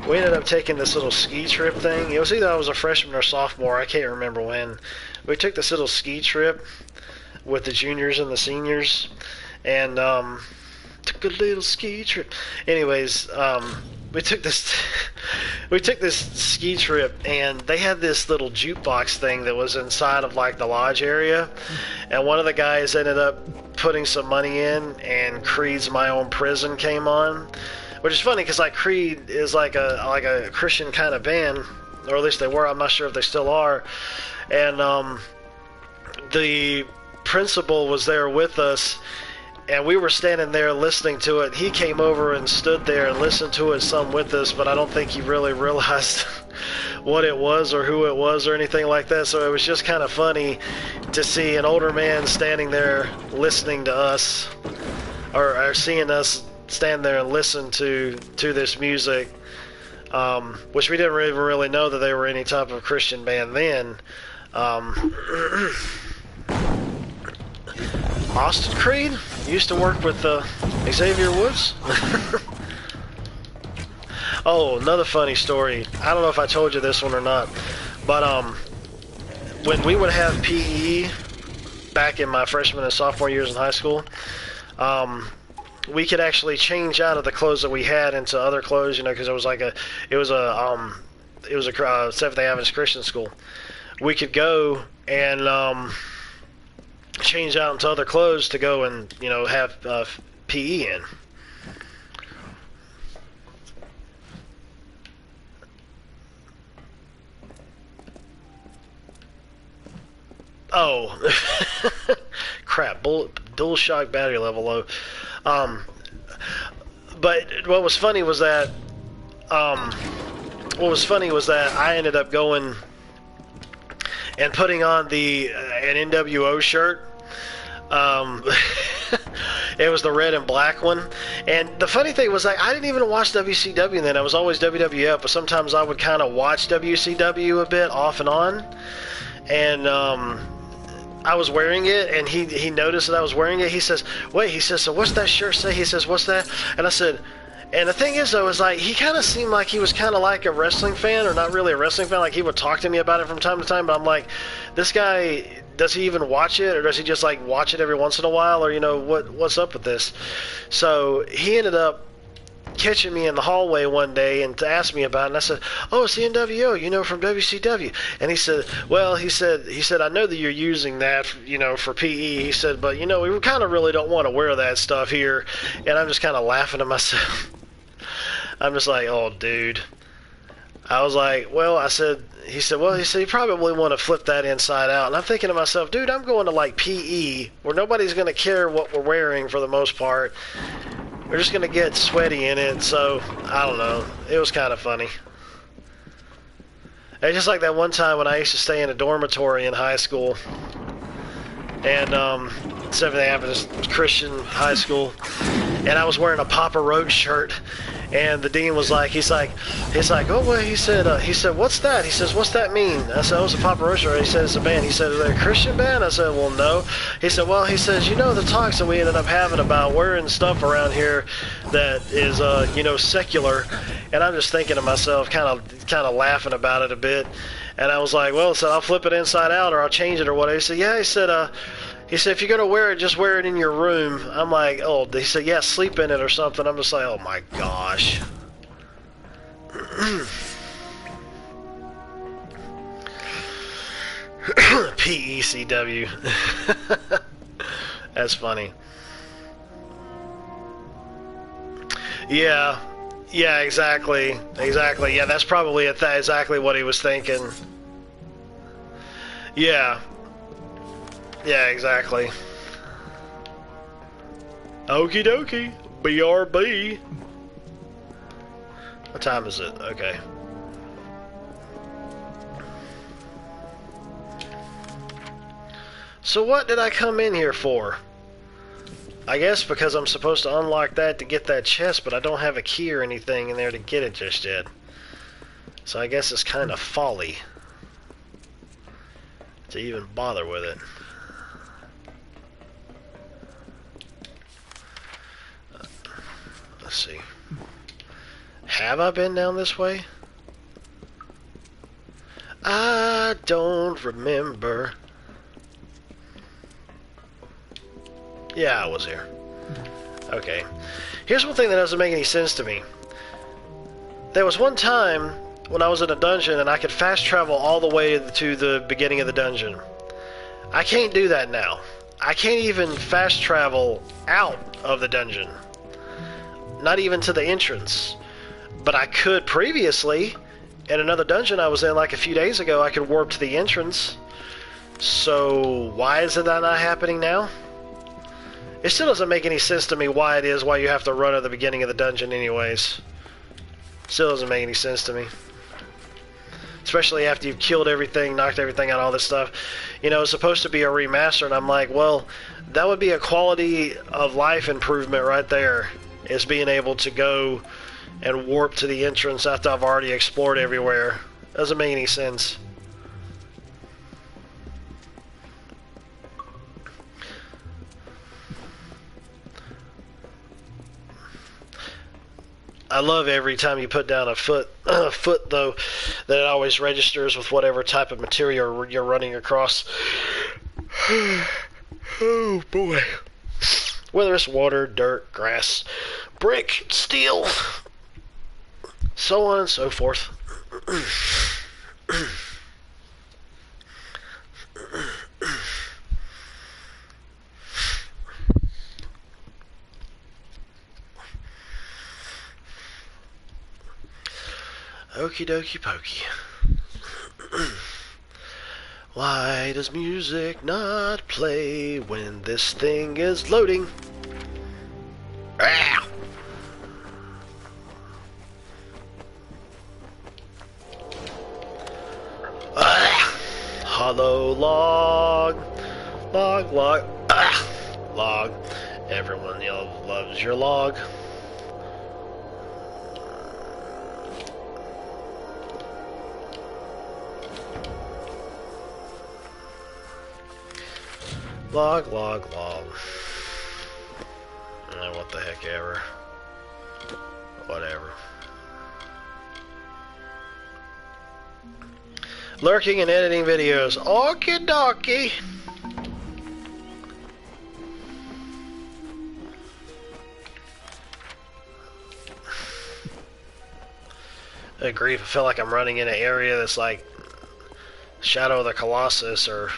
we ended up taking this little ski trip thing. It was either I was a freshman or sophomore. I can't remember when. We took this little ski trip with the juniors and the seniors, and to a little ski trip. Anyways, we took this ski trip, and they had this little jukebox thing that was inside of like the lodge area, and one of the guys ended up putting some money in, and Creed's My Own Prison came on, which is funny because like Creed is like a Christian kind of band, or at least they were. I'm not sure if they still are. And the principal was there with us, and we were standing there listening to it. He came over and stood there and listened to it some with us, but I don't think he really realized what it was or who it was or anything like that. So it was just kind of funny to see an older man standing there listening to us, or seeing us stand there and listen to this music, which we didn't even really know that they were any type of Christian band then. Austin Creed used to work with Xavier Woods. Oh, another funny story. I don't know if I told you this one or not, but when we would have PE back in my freshman and sophomore years in high school, we could actually change out of the clothes that we had into other clothes, you know, because it was a Seventh-day Adventist Christian school. We could go and change out into other clothes to go and, you know, have PE in. Oh, crap! Dual shock battery level low. But what was funny was that I ended up going and putting on an NWO shirt. It was the red and black one. And the funny thing was, I didn't even watch WCW then. I was always WWF, but sometimes I would kind of watch WCW a bit off and on. And I was wearing it, and he noticed that I was wearing it. He says, wait, he says, so what's that shirt say? He says, what's that? And I said, and the thing is, though, is like, he kind of seemed like he was kind of like a wrestling fan, or not really a wrestling fan. Like, he would talk to me about it from time to time, but I'm like, this guy, does he even watch it, or does he just, like, watch it every once in a while, or, you know, what's up with this? So he ended up catching me in the hallway one day and to ask me about it, and I said, oh, it's the NWO, you know, from WCW. And he said, well, he said, I know that you're using that, you know, for PE. He said, but, you know, we kind of really don't want to wear that stuff here. And I'm just kind of laughing to myself. I'm just like, oh, dude. I was like, well, he said, you probably want to flip that inside out. And I'm thinking to myself, dude, I'm going to, like, PE, where nobody's going to care what we're wearing for the most part. We're just going to get sweaty in it, so, I don't know. It was kind of funny. It's just like that one time when I used to stay in a dormitory in high school. And, Seventh-day Adventist Christian high school. And I was wearing a Papa Roach shirt. And the dean was like, he's like, oh, well, he said, what's that? He says, what's that mean? I said, oh, it's a Papa Roach shirt. He said, it's a band. He said, is it a Christian band? I said, well, no. He said, well, he says, you know, the talks that we ended up having about wearing stuff around here that is, you know, secular. And I'm just thinking to myself, kind of laughing about it a bit. And I was like, well, I said, I'll flip it inside out or I'll change it or whatever. He said, yeah. He said, if you're going to wear it, just wear it in your room. I'm like, oh, he said, yeah, sleep in it or something. I'm just like, oh my gosh. PECW. That's funny. Yeah, exactly. Yeah, that's probably exactly what he was thinking. Yeah, exactly. Okie dokie. BRB. What time is it? Okay. So what did I come in here for? I guess because I'm supposed to unlock that to get that chest, but I don't have a key or anything in there to get it just yet. So I guess it's kind of folly to even bother with it. Let's see. Have I been down this way? I don't remember. Yeah, I was here. Okay. Here's one thing that doesn't make any sense to me. There was one time when I was in a dungeon and I could fast travel all the way to the beginning of the dungeon. I can't do that now. I can't even fast travel out of the dungeon. Not even to the entrance. But I could previously. In another dungeon I was in like a few days ago, I could warp to the entrance. So why is that not happening now? It still doesn't make any sense to me why you have to run at the beginning of the dungeon anyways. Still doesn't make any sense to me. Especially after you've killed everything, knocked everything out, all this stuff. You know, it's supposed to be a remaster, and I'm like, well, that would be a quality of life improvement right there, is being able to go and warp to the entrance after I've already explored everywhere. Doesn't make any sense. I love every time you put down a foot though, that it always registers with whatever type of material you're running across. Oh boy. Whether it's water, dirt, grass, brick, steel, so on and so forth. Okie dokie pokey. Why does music not play when this thing is loading? Ah! Ah! Hollow log. Log. Ah! Log. Everyone loves your log. Log. What the heck ever. Whatever. Lurking and editing videos. Okie dokie. Grief, I feel like I'm running in an area that's like Shadow of the Colossus or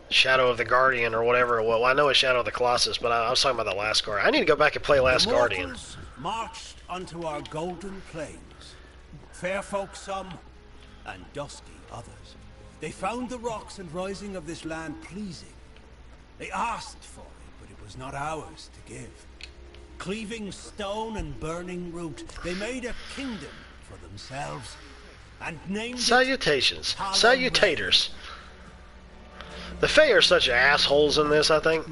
Shadow of the Guardian or whatever. Well, I know it's Shadow of the Colossus, but I was talking about the Last Guardian. I need to go back and play Last Guardian. Marched unto our golden plains, fair folk some, and dusky others. They found the rocks and rising of this land pleasing. They asked for it, but it was not ours to give. Cleaving stone and burning root, they made a kingdom for themselves, and named Salutations. Salutators. The Fae are such assholes in this, I think.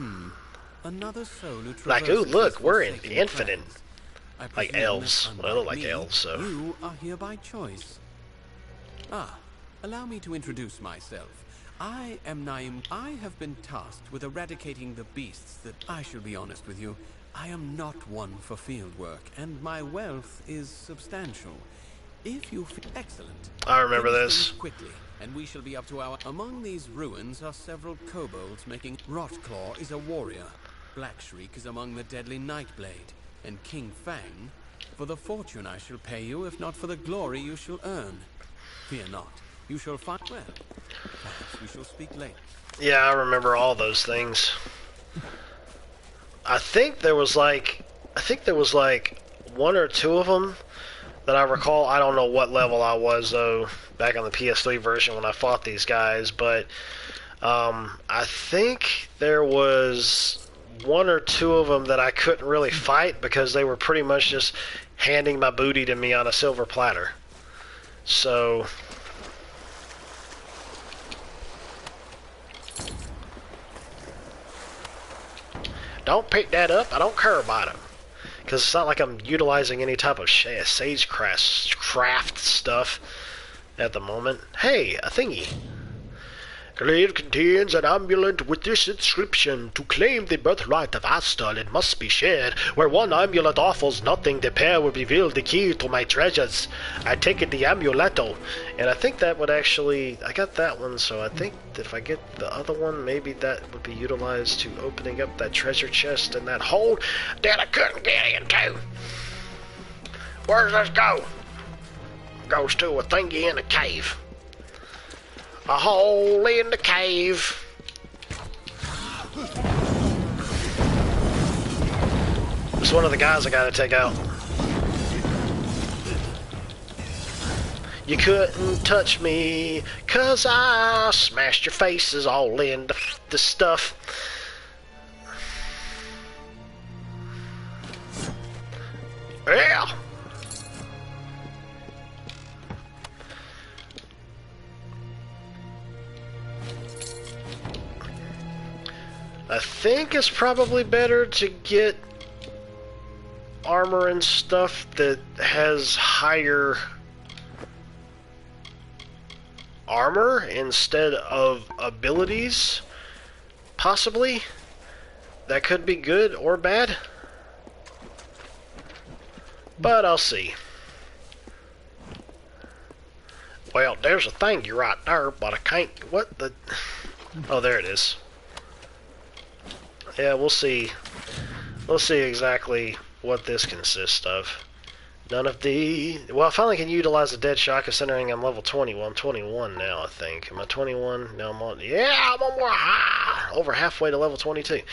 Another soul who like, ooh, look, we're in infinite. Like presume elves. that, Well, I look unlike like me, elves, so. You are here by choice. Allow me to introduce myself. I am Naim. I have been tasked with eradicating the beasts that, I shall be honest with you, I am not one for field work, and my wealth is substantial. If you feel excellent, I remember this. Quickly, and we shall be up to our. Among these ruins are several kobolds making. Rotclaw is a warrior. Black Shriek is among the deadly Nightblade, and King Fang, for the fortune I shall pay you, if not for the glory you shall earn. Fear not, you shall find. Well, perhaps we shall speak later. Yeah, I remember all those things. I think there was like one or two of them that I recall. I don't know what level I was though back on the PS3 version when I fought these guys, but I think there was one or two of them that I couldn't really fight because they were pretty much just handing my booty to me on a silver platter. So don't pick that up. I don't care about it. Because it's not like I'm utilizing any type of sagecraft stuff at the moment. Hey, a thingy. Glade contains an amulet with this inscription. To claim the birthright of Astal, it must be shared. Where one amulet offers nothing, the pair will reveal the key to my treasures. I take it the amuleto. And I think that would actually... I got that one, so I think if I get the other one, maybe that would be utilized to opening up that treasure chest and that hole that I couldn't get into. Where does this go? Goes to a thingy in a cave. A hole in the cave. It's one of the guys I gotta take out. You couldn't touch me, 'cause I smashed your faces all in the stuff. Yeah! I think it's probably better to get armor and stuff that has higher armor instead of abilities. Possibly. That could be good or bad. But I'll see. Well, there's a thingy right there, but I can't... What the... Oh, there it is. Yeah, we'll see. We'll see exactly what this consists of. None of the... Well, I finally can utilize the dead shot considering I'm level 20. Well, I'm 21 now, I think. Am I 21? No, I'm on... Yeah, I'm on more high! Over halfway to level 22.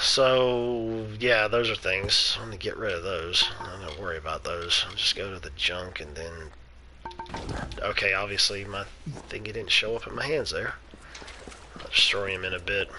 So, yeah, those are things. I'm going to get rid of those. I'm not going to worry about those. I'll just go to the junk and then... Okay, obviously my thingy didn't show up in my hands there. I'll destroy him in a bit.